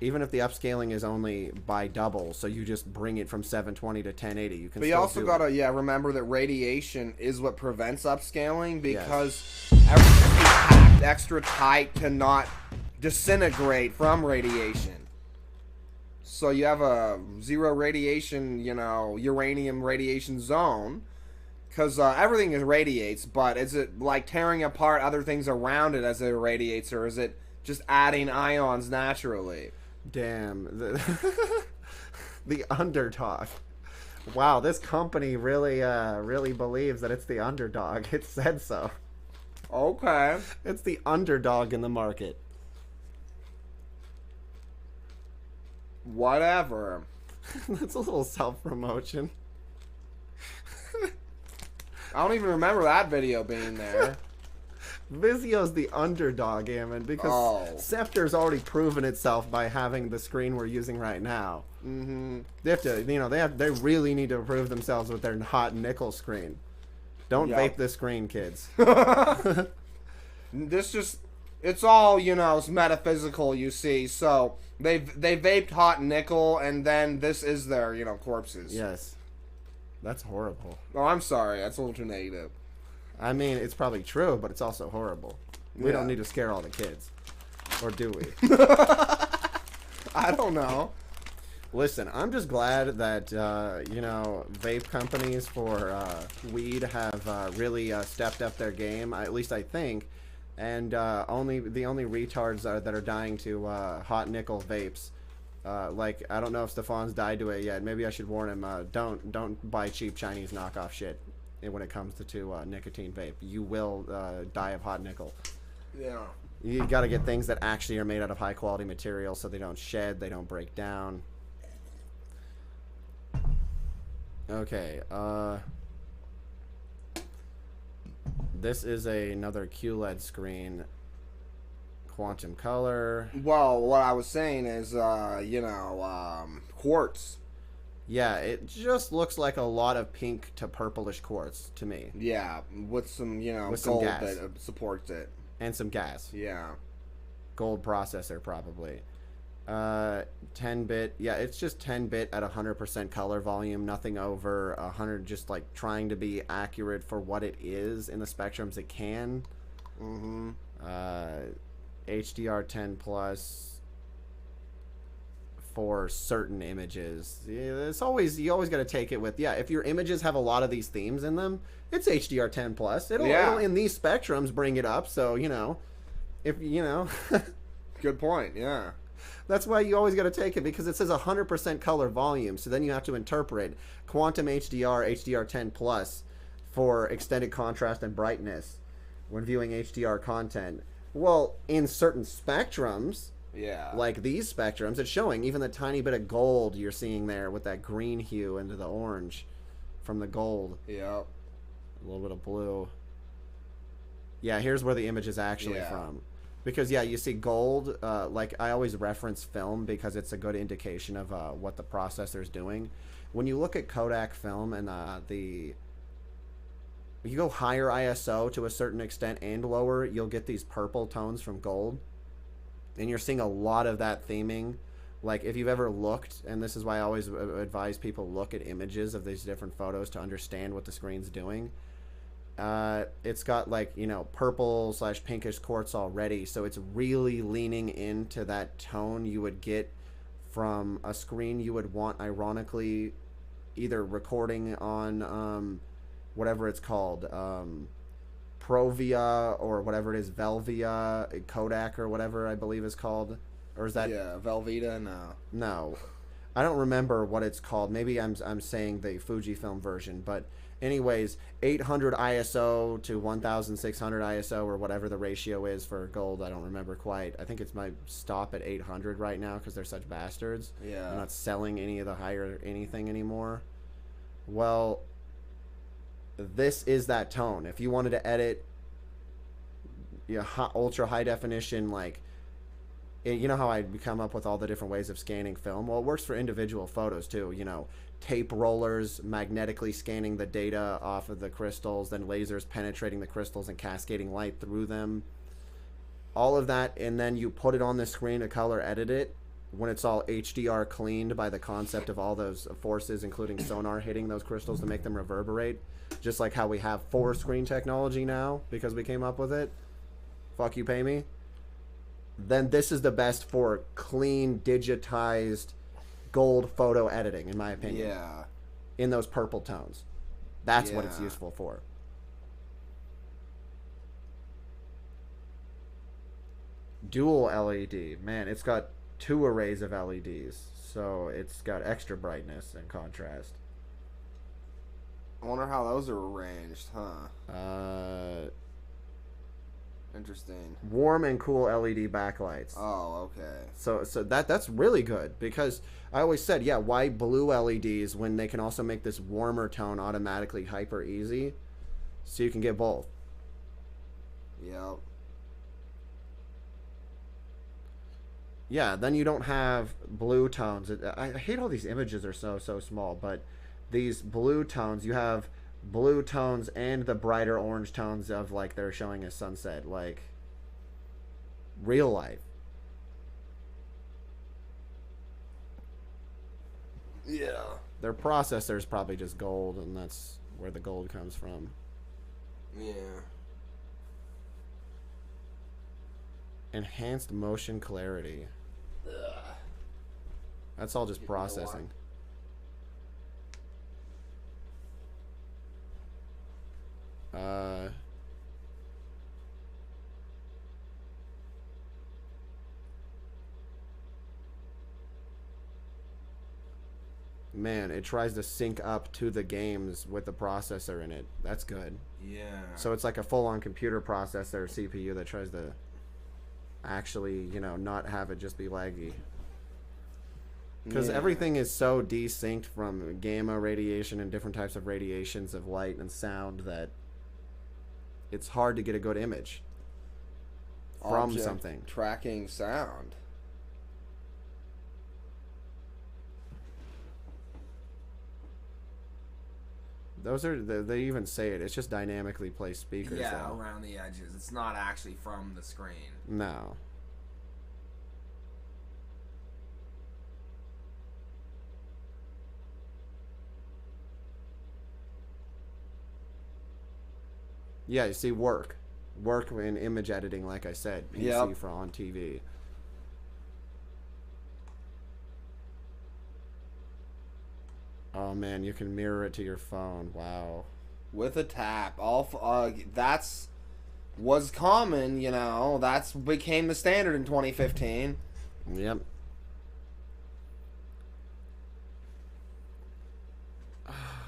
Even if the upscaling is only by double, so you just bring it from 720 to 1080, you can. But you also gotta remember that radiation is what prevents upscaling, because Yes. everything is packed extra tight to not disintegrate from radiation. So you have a zero radiation, uranium radiation zone, because everything irradiates. But is it like tearing apart other things around it as it irradiates, or is it just adding ions naturally? Damn. The underdog. Wow, this company really believes that it's the underdog. It said so. Okay. It's the underdog in the market. Whatever. That's a little self-promotion. I don't even remember that video being there. Vizio's the underdog, Ammon, because Scepter's already proven itself by having the screen we're using right now. Mm-hmm. They have to, they really need to prove themselves with their hot nickel screen. Don't vape this screen, kids. It's all, it's metaphysical, you see. So they vaped hot nickel, and then this is their, corpses. Yes. That's horrible. Oh, I'm sorry. That's a little too negative. I mean, it's probably true, but it's also horrible. We don't need to scare all the kids. Or do we? I don't know. Listen, I'm just glad that, vape companies for weed have really stepped up their game, at least I think. And the only retards that are dying to hot nickel vapes. I don't know if Stefan's died to it yet. Maybe I should warn him, don't buy cheap Chinese knockoff shit when it comes to nicotine vape. You will die of hot nickel. Yeah. You got to get things that actually are made out of high quality material so they don't shed, they don't break down. Okay, this is another QLED screen. Quantum color. Well, what I was saying is, quartz. Yeah, it just looks like a lot of pink to purplish quartz to me. Yeah, with some, with gold some gas that supports it. And some gas. Yeah. Gold processor, probably. 10-bit. Yeah, it's just 10-bit at 100% color volume. Nothing over 100. Just like trying to be accurate for what it is in the spectrums it can. Mm-hmm. HDR10 plus for certain images. Yeah, you always got to take it with, if your images have a lot of these themes in them, it's HDR10 plus. It'll in these spectrums bring it up. So if Good point. Yeah. That's why you always got to take it, because it says 100% color volume. So then you have to interpret quantum HDR, HDR10 plus for extended contrast and brightness when viewing HDR content. Well, in certain spectrums, like these spectrums, it's showing even the tiny bit of gold you're seeing there with that green hue into the orange from the gold. Yeah. A little bit of blue. Yeah, here's where the image is actually from. Because, you see gold, like I always reference film because it's a good indication of what the processor's doing. When you look at Kodak film and you go higher ISO to a certain extent and lower, you'll get these purple tones from gold. And you're seeing a lot of that theming. Like, if you've ever looked, and this is why I always advise people look at images of these different photos to understand what the screen's doing. It's got, like, purple/pinkish quartz already, so it's really leaning into that tone you would get from a screen you would want, ironically, either recording on whatever it's called, Provia or whatever it is, Velvia, Kodak or whatever I believe is called. Or is that Yeah, Velveeta. No. no? I don't remember what it's called. Maybe I'm saying the Fujifilm version, but anyways, 800 ISO to 1600 ISO or whatever the ratio is for gold. I don't remember quite. I think it's might stop at 800 right now because they're such bastards. Yeah. They're not selling any of the higher anything anymore. Well, this is that tone. If you wanted to edit, ultra high definition, like, you know how I come up with all the different ways of scanning film? Well, it works for individual photos too. Tape rollers magnetically scanning the data off of the crystals, then lasers penetrating the crystals and cascading light through them. All of that, and then you put it on the screen to color edit it when it's all HDR cleaned by the concept of all those forces, including sonar hitting those crystals to make them reverberate. Just like how we have 4-screen technology now because we came up with it. Fuck you, pay me. Then this is the best for clean, digitized, gold photo editing, in my opinion. Yeah. In those purple tones. That's what it's useful for. Dual LED. Man, it's got 2 arrays of LEDs. So it's got extra brightness and contrast. I wonder how those are arranged, huh? Interesting. Warm and cool LED backlights. Oh, okay. So that's really good because I always said, yeah, why blue LEDs when they can also make this warmer tone automatically hyper easy, so you can get both. Yep. Yeah, then you don't have blue tones. I hate all these images are so small, but these blue tones, you have blue tones and the brighter orange tones of like they're showing a sunset, like real life. Yeah. Their processor's probably just gold, and that's where the gold comes from. Yeah. Enhanced motion clarity. Ugh. That's all just processing. Man, it tries to sync up to the games with the processor in it. That's good. Yeah. So it's like a full-on computer processor CPU that tries to actually, not have it just be laggy. Because everything is so desynced from gamma radiation and different types of radiations of light and sound that it's hard to get a good image from Object something. Tracking sound. Those are, they even say it. It's just dynamically placed speakers. Yeah, though. around the edges. It's not actually from the screen. No. Yeah, you see work in image editing, like I said, PC for on TV. Oh man, you can mirror it to your phone. Wow. With a tap. That's was common, That's became the standard in 2015. Yep.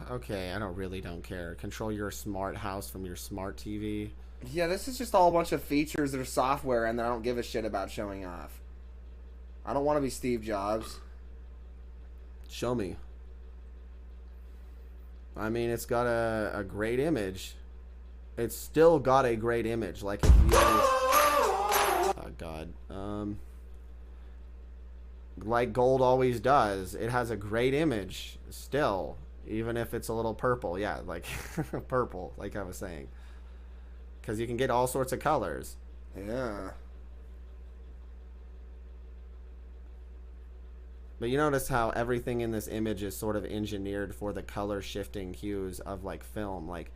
Okay, I don't care. Control your smart house from your smart TV. Yeah, this is just all a bunch of features that are software and that I don't give a shit about showing off. I don't want to be Steve Jobs. Show me. I mean, it's got a great image. It's still got a great image. Like if you... Oh, God. Like gold always does. It has a great image still. Even if it's a little purple. Yeah, like purple, like I was saying. Because you can get all sorts of colors. Yeah. But you notice how everything in this image is sort of engineered for the color shifting hues of like film. Like,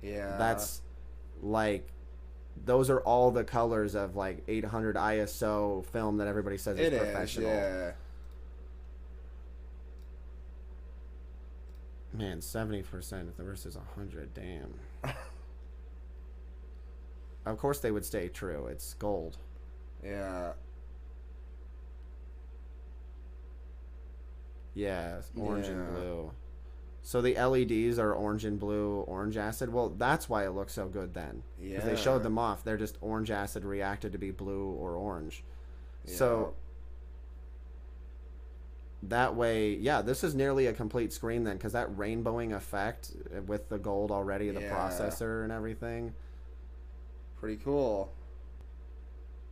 yeah, that's like, those are all the colors of like 800 ISO film that everybody says is professional. Yeah. Man, 70% versus 100. Damn. Of course they would stay true. It's gold. Yeah. Yeah, orange and Yeah. blue. So the LEDs are orange and blue, orange acid. Well, that's why it looks so good then. Because they showed Yeah. them off. They're just orange acid reacted to be blue or orange. Yeah. So that way, yeah, this is nearly a complete screen then, because that rainbowing effect with the gold already, the Yeah. processor and everything, Pretty cool.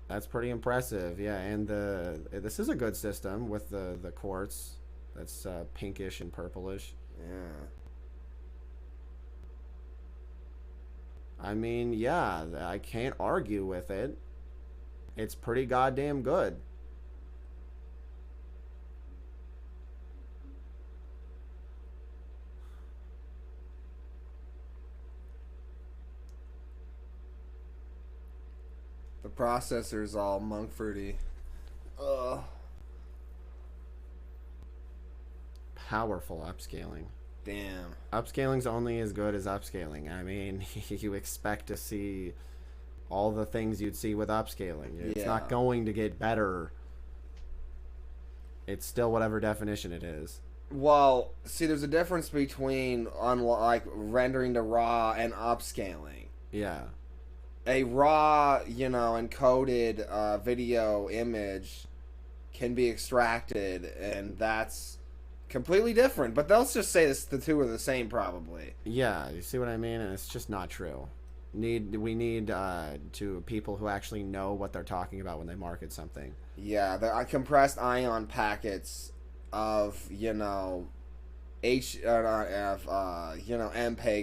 that's pretty impressive. Yeah, and this is a good system with the quartz that's pinkish and purplish. Yeah. I mean, yeah, I can't argue with it. It's pretty goddamn good. The processor's all Monkfordy. Ugh. Powerful upscaling. Damn. Upscaling's only as good as upscaling. I mean, you expect to see all the things you'd see with upscaling. It's not Yeah. going to get better. It's still whatever definition it is. Well, see, there's a difference between like rendering to RAW and upscaling. Yeah. A raw, encoded video image can be extracted, and that's completely different. But they'll just say the two are the same, probably. Yeah, you see what I mean? And it's just not true. We need to people who actually know what they're talking about when they market something. Yeah, the compressed ion packets of MPEG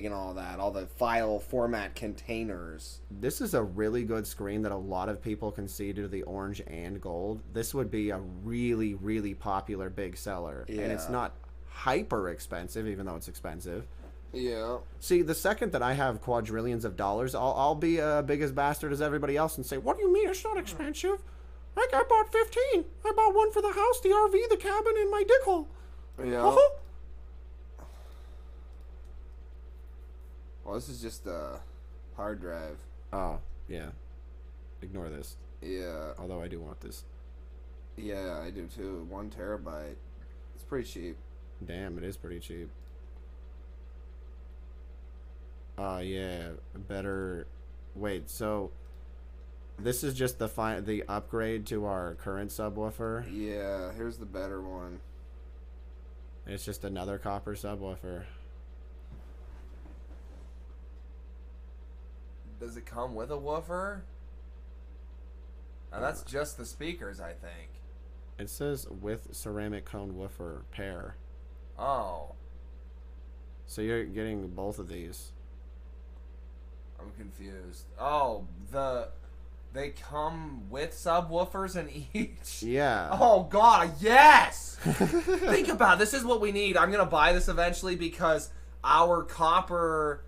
and all that, all the file format containers. This is a really good screen that a lot of people can see due to the orange and gold. This would be a really, really popular big seller. And it's Yeah. not hyper expensive, even though it's expensive. Yeah. See, the second that I have quadrillions of dollars, I'll be big as bastard as everybody else and say, "What do you mean? It's not expensive. Like, I bought 15. I bought one for the house, the RV, the cabin, and my dick hole." Yeah. Well, this is just a hard drive. Oh, yeah. Ignore this. Yeah. Although I do want this. Yeah, I do too. 1 terabyte. It's pretty cheap. Damn, it is pretty cheap. Yeah. Better... Wait, so... This is just the upgrade to our current subwoofer. Yeah, here's the better one. It's just another copper subwoofer. Does it come with a woofer? Now, that's just the speakers, I think. It says with ceramic cone woofer pair. Oh, So you're getting both of these. I'm confused. Oh, they come with subwoofers in each? Yeah. Oh, God, yes! Think about it. This is what we need. I'm going to buy this eventually because our copper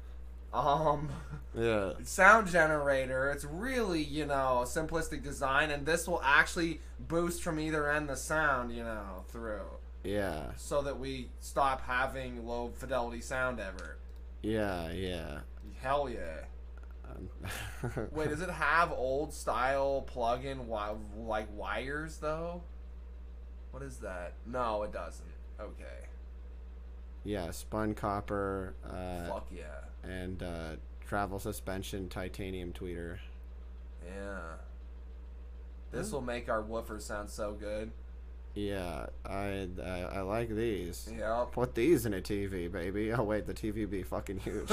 Yeah. sound generator, it's really, a simplistic design, and this will actually boost from either end the sound, through. Yeah. So that we stop having low fidelity sound ever. Yeah. Yeah. Hell yeah. Wait, does it have old style plug-in like wires though? What is that? No, it doesn't. Okay. Yeah. Spun copper. Fuck yeah. And travel suspension titanium tweeter. Yeah. This will make our woofer sound so good. Yeah. I like these. Yep. Put these in a TV, baby. Oh wait, the TV be fucking huge.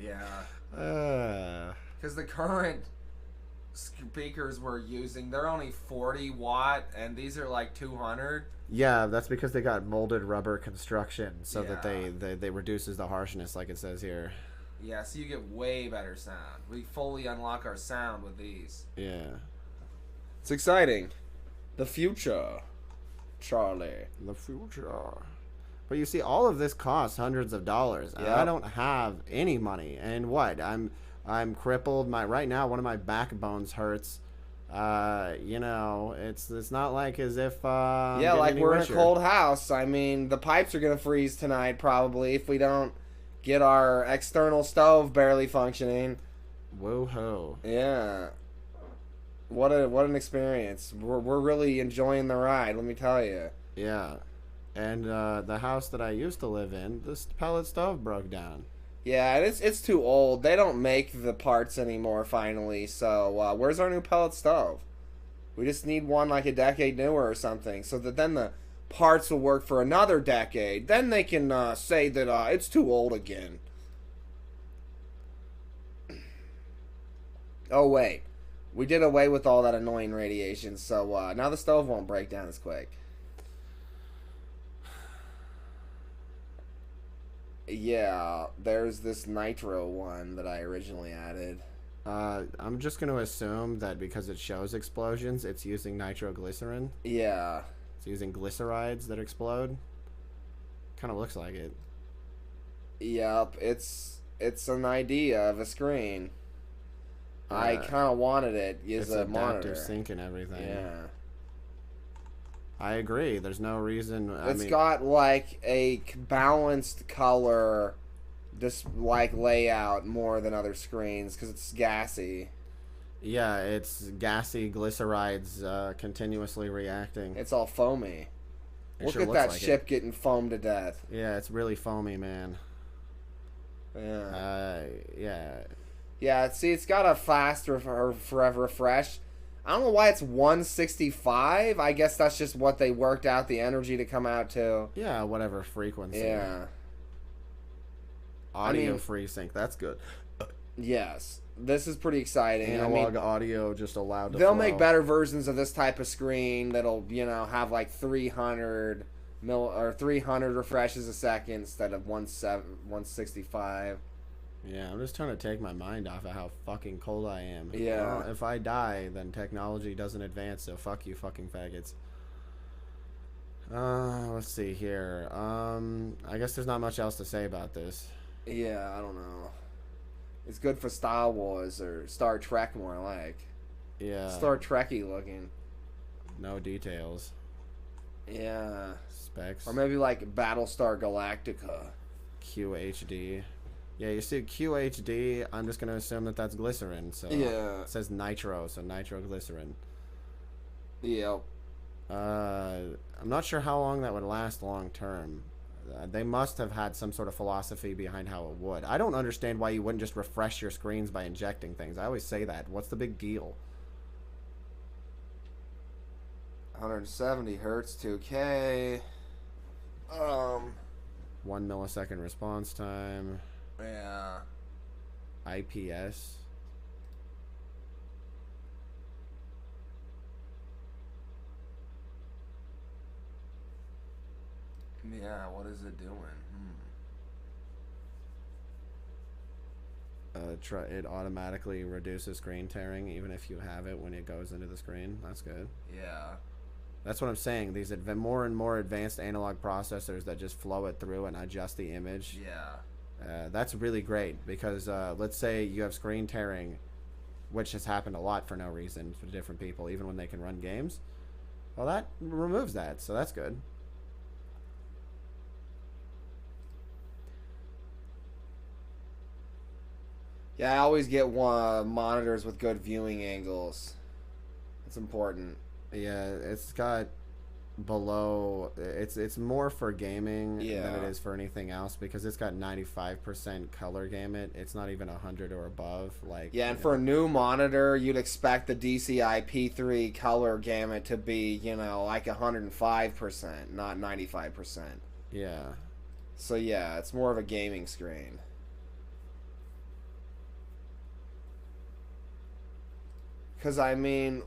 Yeah. Because the current speakers we're using, they're only 40 watt, and these are like 200. Yeah, that's because they got molded rubber construction, so that Yeah. they reduces the harshness, like it says here. Yeah, so you get way better sound. We fully unlock our sound with these. Yeah. It's exciting. The future, Charlie. The future. But you see, all of this costs hundreds of dollars, and I Yep. don't have any money. And what? I'm crippled. Right now, one of my backbones hurts. It's not like as if I'm Yeah, getting like any we're in a richer. cold house. I mean, the pipes are gonna freeze tonight probably if we don't get our external stove barely functioning. Woohoo! Yeah. What an experience. We're really enjoying the ride, let me tell you. Yeah. And the house that I used to live in, this pellet stove broke down. Yeah, and it's too old. They don't make the parts anymore, finally. So, where's our new pellet stove? We just need one like a decade newer or something, so that then the parts will work for another decade. Then they can say that it's too old again. Oh, wait. We did away with all that annoying radiation, so now the stove won't break down as quick. Yeah, there's this nitro one that I originally added. I'm just going to assume that because it shows explosions, it's using nitroglycerin. Yeah. It's using glycerides that explode. Kind of looks like it. Yep, it's an idea of a screen. I kind of wanted it as a monitor. Adaptive sync and everything. Yeah. I agree. There's no reason. It's got like a balanced color, just like layout more than other screens because it's gassy. Yeah, it's gassy glycerides continuously reacting. It's all foamy. Look at that ship getting foamed to death. Yeah, it's really foamy, man. Yeah. Yeah. Yeah, see, it's got a fast forever refresh. I don't know why it's 165. I guess that's just what they worked out the energy to come out to. Yeah, whatever frequency. Yeah. Audio FreeSync. That's good. Yes. This is pretty exciting. Analog audio just allowed to They'll flow. make better versions of this type of screen that'll, have like 300 refreshes a second instead of 165. Yeah, I'm just trying to take my mind off of how fucking cold I am. Yeah. Well, if I die, then technology doesn't advance, so fuck you fucking faggots. Let's see here. I guess there's not much else to say about this. Yeah, I don't know. It's good for Star Wars or Star Trek, more like. Yeah. Star Trekky looking. No details. Yeah. Specs. Or maybe like Battlestar Galactica. QHD. Yeah, you see QHD, I'm just going to assume that that's glycerin. So yeah. It says nitro, so nitroglycerin. Yep. I'm not sure how long that would last long term. They must have had some sort of philosophy behind how it would. I don't understand why you wouldn't just refresh your screens by injecting things. I always say that. What's the big deal? 170 hertz, 2K. 1 millisecond response time. Yeah. IPS. Yeah, what is it doing? It automatically reduces screen tearing even if you have it when it goes into the screen. That's good. Yeah. That's what I'm saying. These more and more advanced analog processors that just flow it through and adjust the image. Yeah. That's really great because let's say you have screen tearing, which has happened a lot for no reason for different people, even when they can run games. Well, that removes that, so that's good. Yeah, I always get monitors with good viewing angles. It's important. Yeah, it's got below. It's more for gaming than it is for anything else because it's got 95% color gamut. It's not even 100 or above. And for a new monitor, you'd expect the DCI P3 color gamut to be like 105%, not 95%. Yeah. So yeah, it's more of a gaming screen. Because,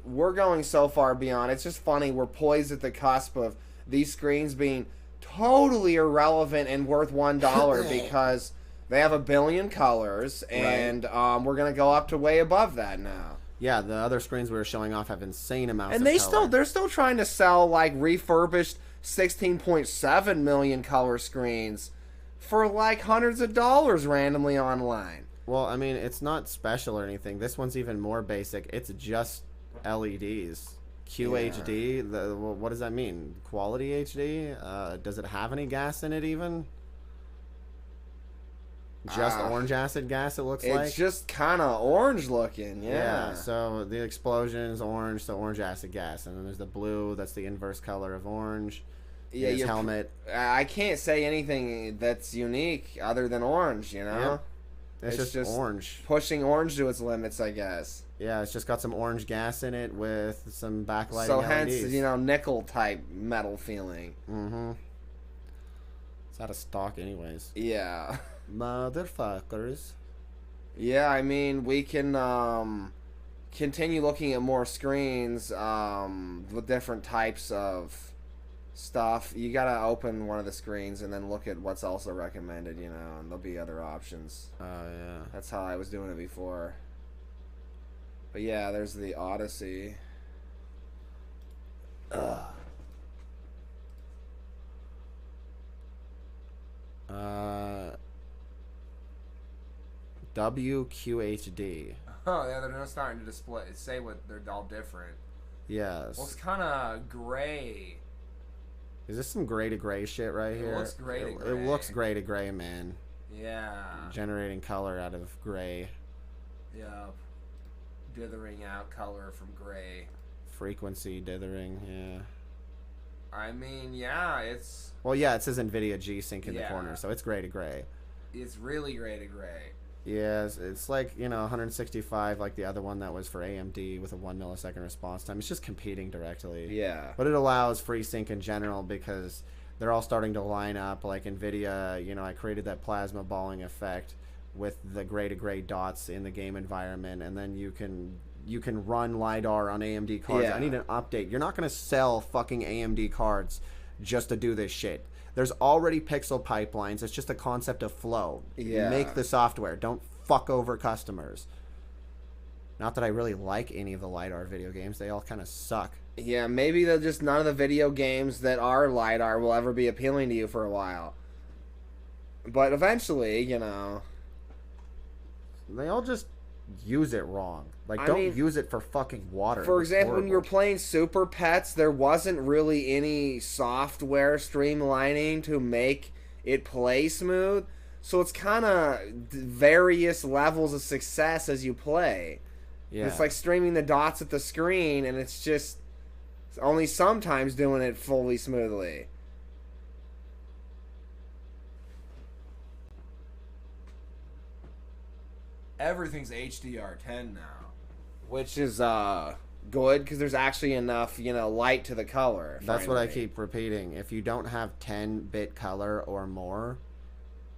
we're going so far beyond. It's just funny. We're poised at the cusp of these screens being totally irrelevant and worth $1 because they have a billion colors, and we're going to go up to way above that now. Yeah, the other screens we were showing off have insane amounts of color. And they're still trying to sell, refurbished 16.7 million color screens for, hundreds of dollars randomly online. Well, it's not special or anything. This one's even more basic. It's just LEDs. QHD, what does that mean? Quality HD? Does it have any gas in it even? Just orange acid gas, it looks like? It's just kind of orange looking, yeah. So the explosion is orange, so orange acid gas. And then there's the blue, that's the inverse color of orange. Yeah, his your helmet. I can't say anything that's unique other than orange. You know, Yep. It's just orange. pushing orange to its limits, I guess. Yeah, it's just got some orange gas in it with some backlighting So LEDs. hence, nickel type metal feeling. Mm-hmm. It's out of stock anyways. Yeah. Motherfuckers. Yeah, I mean, we can continue looking at more screens with different types of stuff. You gotta open one of the screens and then look at what's also recommended, and there'll be other options. Oh, yeah. That's how I was doing it before. But yeah, there's the Odyssey. WQHD. Oh yeah, they're not starting to say what they're all different. Yes. Well, it's kind of gray. Is this some gray to gray shit right here? It looks gray to gray. It looks gray to gray, man. Yeah. Generating color out of gray. Yep. Dithering out color from gray. Frequency dithering, yeah. I mean, yeah, it's... Well, yeah, it says NVIDIA G-Sync in the Yeah. corner, so it's gray to gray. It's really gray to gray. Yeah, it's like, 165 like the other one that was for AMD with a 1 millisecond response time. It's just competing directly. Yeah. But it allows FreeSync in general because they're all starting to line up. Like NVIDIA, I created that plasma balling effect with the gray to gray dots in the game environment, and then you can run LiDAR on AMD cards. Yeah. I need an update. You're not going to sell fucking AMD cards just to do this shit. There's already pixel pipelines. It's just a concept of flow. Yeah. Make the software. Don't fuck over customers. Not that I really like any of the LiDAR video games. They all kind of suck. Yeah, maybe just none of the video games that are LiDAR will ever be appealing to you for a while. But eventually, They all just use it wrong. Like, I don't mean, use it for fucking water. For It's example, when you were horrible. playing Super Pets, there wasn't really any software streamlining to make it play smooth. So it's kind of various levels of success as you play. Yeah. It's like streaming the dots at the screen, and it's just only sometimes doing it fully smoothly. Everything's HDR10 now. Which is good, because there's actually enough, light to the color. That's what I finally. keep repeating. If you don't have 10-bit color or more,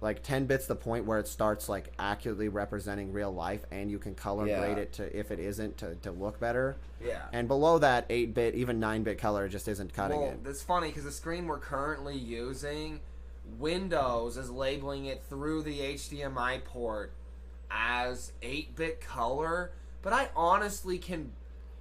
like 10 bits the point where it starts like accurately representing real life, and you can color grade it to, if it isn't, to look better. Yeah. And below that, 8-bit, even 9-bit color just isn't cutting Well, it. it's funny because the screen we're currently using, Windows is labeling it through the HDMI port as 8-bit color, but I honestly can...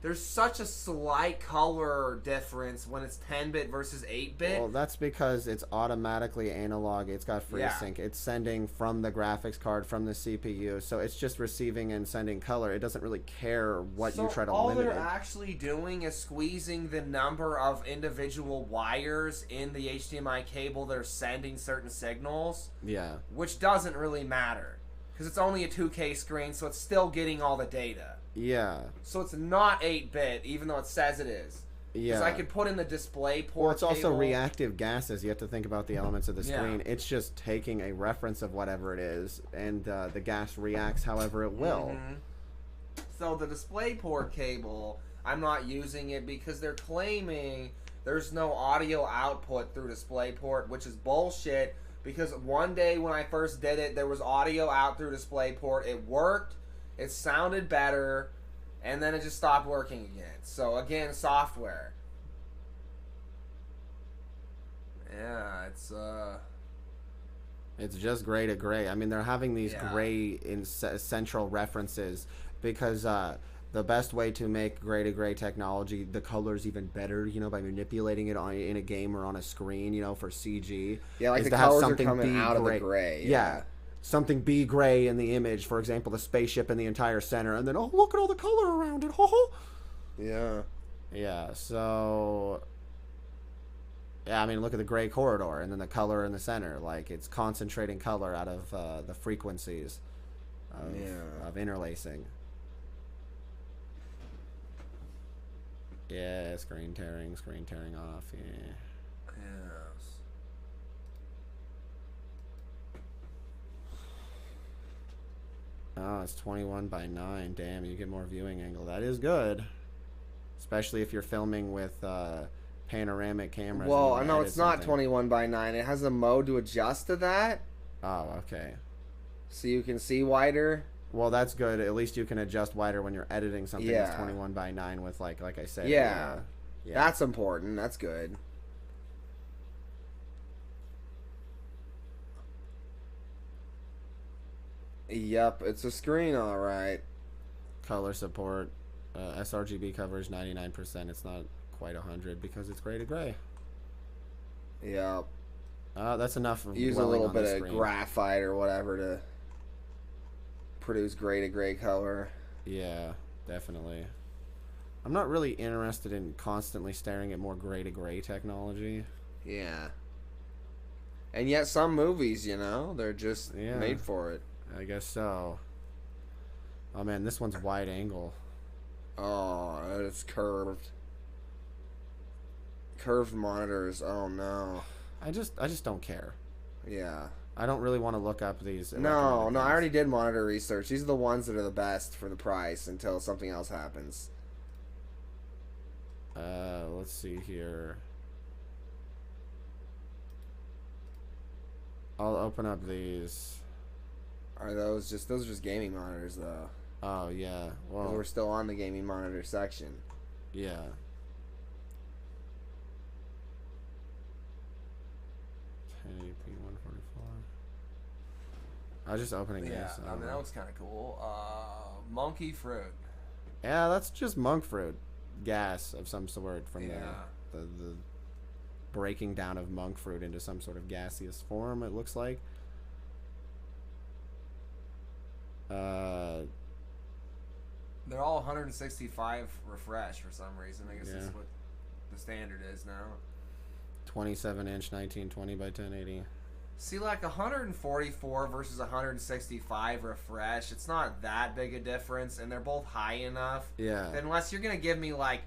There's such a slight color difference when it's 10-bit versus 8-bit. Well, that's because it's automatically analog. It's got FreeSync. It's sending from the graphics card, from the CPU. So it's just receiving and sending color. It doesn't really care what you try to all limit they're it. actually doing is squeezing the number of individual wires in the HDMI cable that are sending certain signals, Yeah. which doesn't really matter because it's only a 2K screen, so it's still getting all the data. Yeah. So it's not 8-bit, even though it says it is. Because Yeah. I could put in the display port. Well, it's also cable. reactive gases. You have to think about the elements of the Yeah. screen. It's just taking a reference of whatever it is, and the gas reacts however it will. Mhm. So the display port cable, I'm not using it because they're claiming there's no audio output through DisplayPort, which is bullshit. Because one day when I first did it, there was audio out through DisplayPort. It worked. It sounded better. And then it just stopped working again. So again, software. Yeah, It's just gray to gray. I mean, they're having these Yeah. gray central references because the best way to make gray to gray technology, the color's even better, by manipulating it in a game or on a screen, for CG. Yeah, like is the to have colors are something coming be out of the gray. Yeah. Something be gray in the image. For example, the spaceship in the entire center, and then, oh, look at all the color around it. Yeah. Yeah, so... Yeah, I mean, look at the gray corridor, and then the color in the center. Like, it's concentrating color out of the frequencies of interlacing. Yeah, screen tearing off, yeah. Yes. Oh, it's 21 by 9. Damn, you get more viewing angle. That is good. Especially if you're filming with panoramic cameras. and you Well, wanna no, edit it's not something. 21 by 9. It has a mode to adjust to that, Oh, okay. so you can see wider. Well, that's good. At least you can adjust wider when you're editing something that's Yeah. 21 by 9 with, like I said. Yeah. Yeah. That's important. That's good. Yep, it's a screen, all right. Color support. sRGB coverage 99%. It's not quite 100 because it's gray to gray. Yep. That's enough of Use a dwelling little on the bit of screen. graphite or whatever to produce gray to gray color. Yeah, definitely. I'm not really interested in constantly staring at more gray to gray technology. Yeah. And yet some movies, you know, they're just Yeah. made for it. I guess so. Oh man, this one's wide angle. Oh, it's curved. Curved monitors. Oh no. I just don't care. Yeah. I don't really want to look up these. No, recommended no, I things. already did monitor research. These are the ones that are the best for the price until something else happens. Let's see here. I'll open up these. Are those are just gaming monitors though? Oh yeah. 'Cause Well, we're still on the gaming monitor section. yeah. I was just opening Yeah, these. I mean, that looks kind of cool. Monkey fruit. Yeah, that's just monk fruit, gas of some sort from Yeah. the breaking down of monk fruit into some sort of gaseous form. It looks like. They're all 165 refresh for some reason. I guess Yeah. that's what the standard is now. 27-inch 1920 by 1080. See, like 144 versus 165 refresh, it's not that big a difference, and they're both high enough. Yeah. Unless you're gonna give me like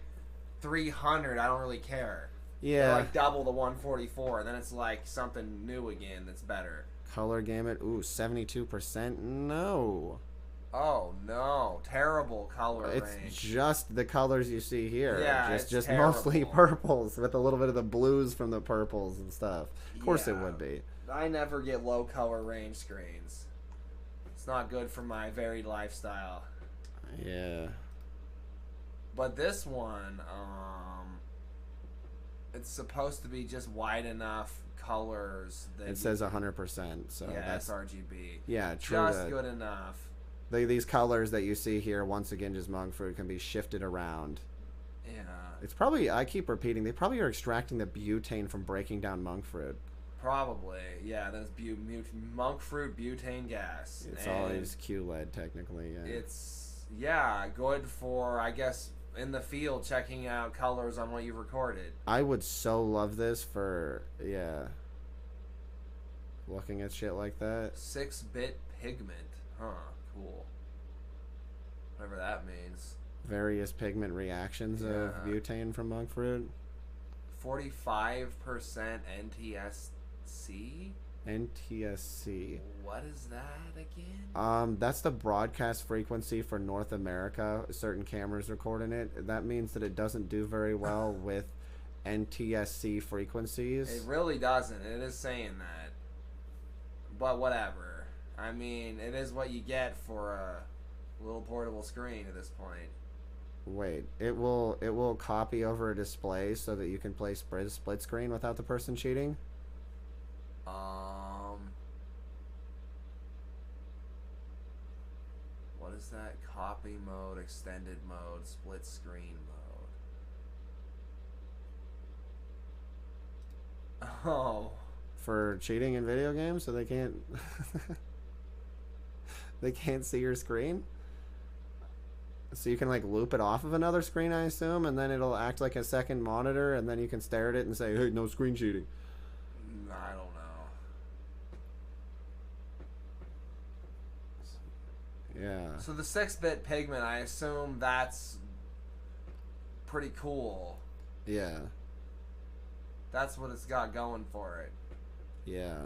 300, I don't really care. Yeah. Or like double the 144, and then it's like something new again that's better. Color gamut. Ooh, 72%. No. Oh no, terrible color It's range. just the colors you see here. Yeah, just it's mostly terrible. purples with a little bit of the blues from the purples and stuff. Of course it Yeah. would be. I never get low color range screens. It's not good for my varied lifestyle. Yeah. But this one, it's supposed to be just wide enough colors that It says 100%, so yeah, that's sRGB. yeah, true. Just good enough. These colors that you see here, once again, just monk fruit, can be shifted around. Yeah, It's probably, I keep repeating, they probably are extracting the butane from breaking down monk fruit. probably. Yeah, that's monk fruit butane gas. It's And always QLED, technically. Yeah. It's good for, I guess, in the field checking out colors on what you recorded. I would so love this for, yeah, looking at shit like that. 6-bit pigment. Huh, cool. Whatever that means. Various pigment reactions of Yeah. butane from monk fruit. 45% NTSC? NTSC. What is that again? That's the broadcast frequency for North America. Certain cameras recording it. That means that it doesn't do very well with NTSC frequencies. It really doesn't. It is saying that. But whatever. I mean, it is what you get for a little portable screen at this point. Wait, it will copy over a display so that you can play split screen without the person cheating? What is that? Copy mode, extended mode, split screen mode. Oh. For cheating in video games so they can't they can't see your screen? So you can like loop it off of another screen, I assume, and then it'll act like a second monitor, and then you can stare at it and say, "Hey, no screen cheating." I don't know. Yeah. So the 6-bit pigment, I assume that's pretty cool. Yeah. That's what it's got going for it. Yeah.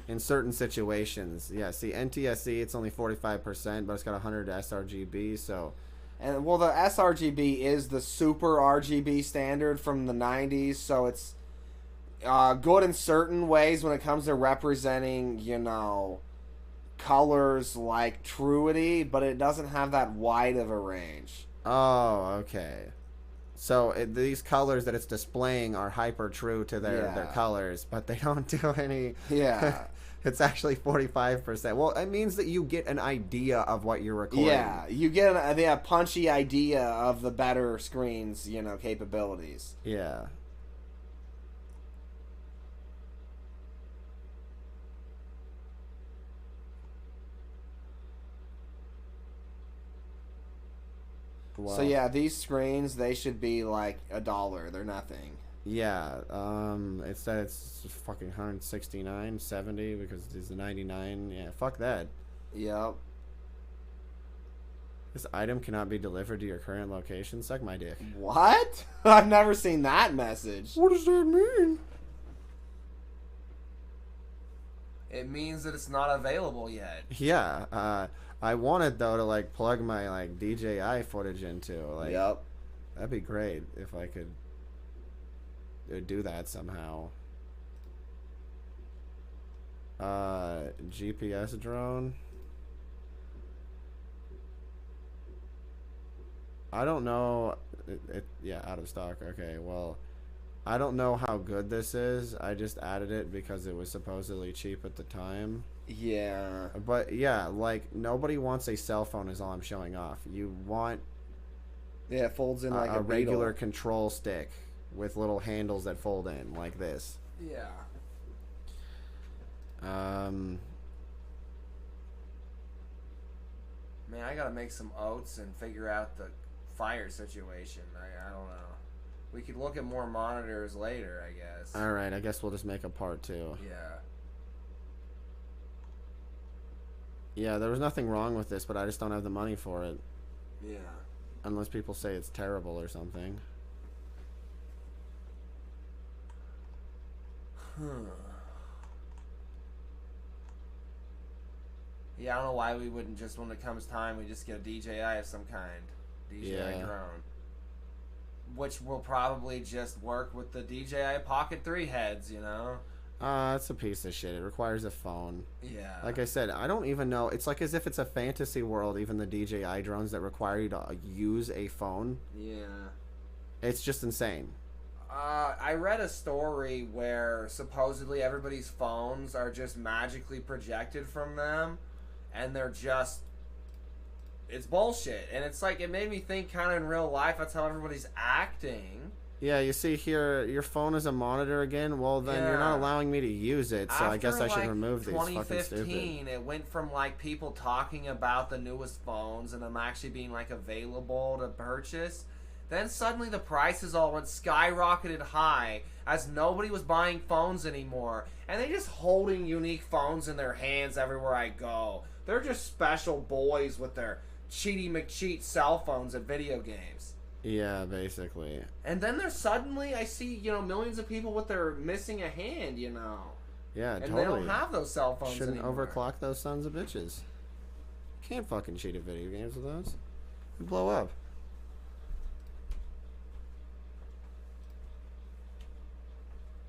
In certain situations, yeah. See, NTSC, it's only 45%, but it's got 100 sRGB, so... And, well, the sRGB is the super RGB standard from the 90s, so it's good in certain ways when it comes to representing, you know, colors like Truity, but it doesn't have that wide of a range. Oh, okay. So these colors that it's displaying are hyper true to their colors, but they don't do any... Yeah. It's actually 45%. Well, it means that you get an idea of what you're recording. Yeah, you get a punchy idea of the better screen's, you know, capabilities. Yeah. Well, so yeah, these screens, they should be like $1. They're nothing. Yeah, it said it's fucking 169, 70 because it's a 99. Yeah, fuck that. Yep. This item cannot be delivered to your current location. Suck my dick. What? I've never seen that message. What does that mean? It means that it's not available yet. Yeah, I wanted though to like plug my like DJI footage into like. Yep. That'd be great if I could do that somehow. GPS drone. I don't know. Yeah, out of stock. Okay, well, I don't know how good this is. I just added it because it was supposedly cheap at the time. Yeah. But yeah, like nobody wants a cell phone is all I'm showing off. You want Yeah, it folds in like a regular beetle. control stick with little handles that fold in like this. Yeah. Man, I gotta make some oats and figure out the fire situation. I don't know. We could look at more monitors later, I guess. All right, I guess we'll just make a part 2. Yeah. Yeah, there was nothing wrong with this, but I just don't have the money for it. Yeah. Unless people say it's terrible or something. Yeah, I don't know why we wouldn't just, when it comes time, we just get a DJI of some kind. DJI drone. Which will probably just work with the DJI Pocket 3 heads, you know? It's a piece of shit. It requires a phone. Yeah. Like I said, I don't even know. It's like as if it's a fantasy world, even the DJI drones that require you to use a phone. Yeah. It's just insane. I read a story where supposedly everybody's phones are just magically projected from them, and they're just... It's bullshit. And it's like, it made me think kind of in real life, that's how everybody's acting. Yeah, you see here, your phone is a monitor again. Well, then you're not allowing me to use it, so I guess I should remove these. Fucking stupid. 2015, it went from like people talking about the newest phones and them actually being like available to purchase. Then suddenly the prices all went skyrocketed high as nobody was buying phones anymore. And they just holding unique phones in their hands everywhere I go. They're just special boys with their cheaty McCheat cell phones at video games. Yeah, basically. And then there's suddenly, I see, you know, millions of people with their missing a hand, you know. Yeah, and totally. they don't have those cell phones Shouldn't anymore. overclock those sons of bitches. Can't fucking cheat at video games with those. You blow up.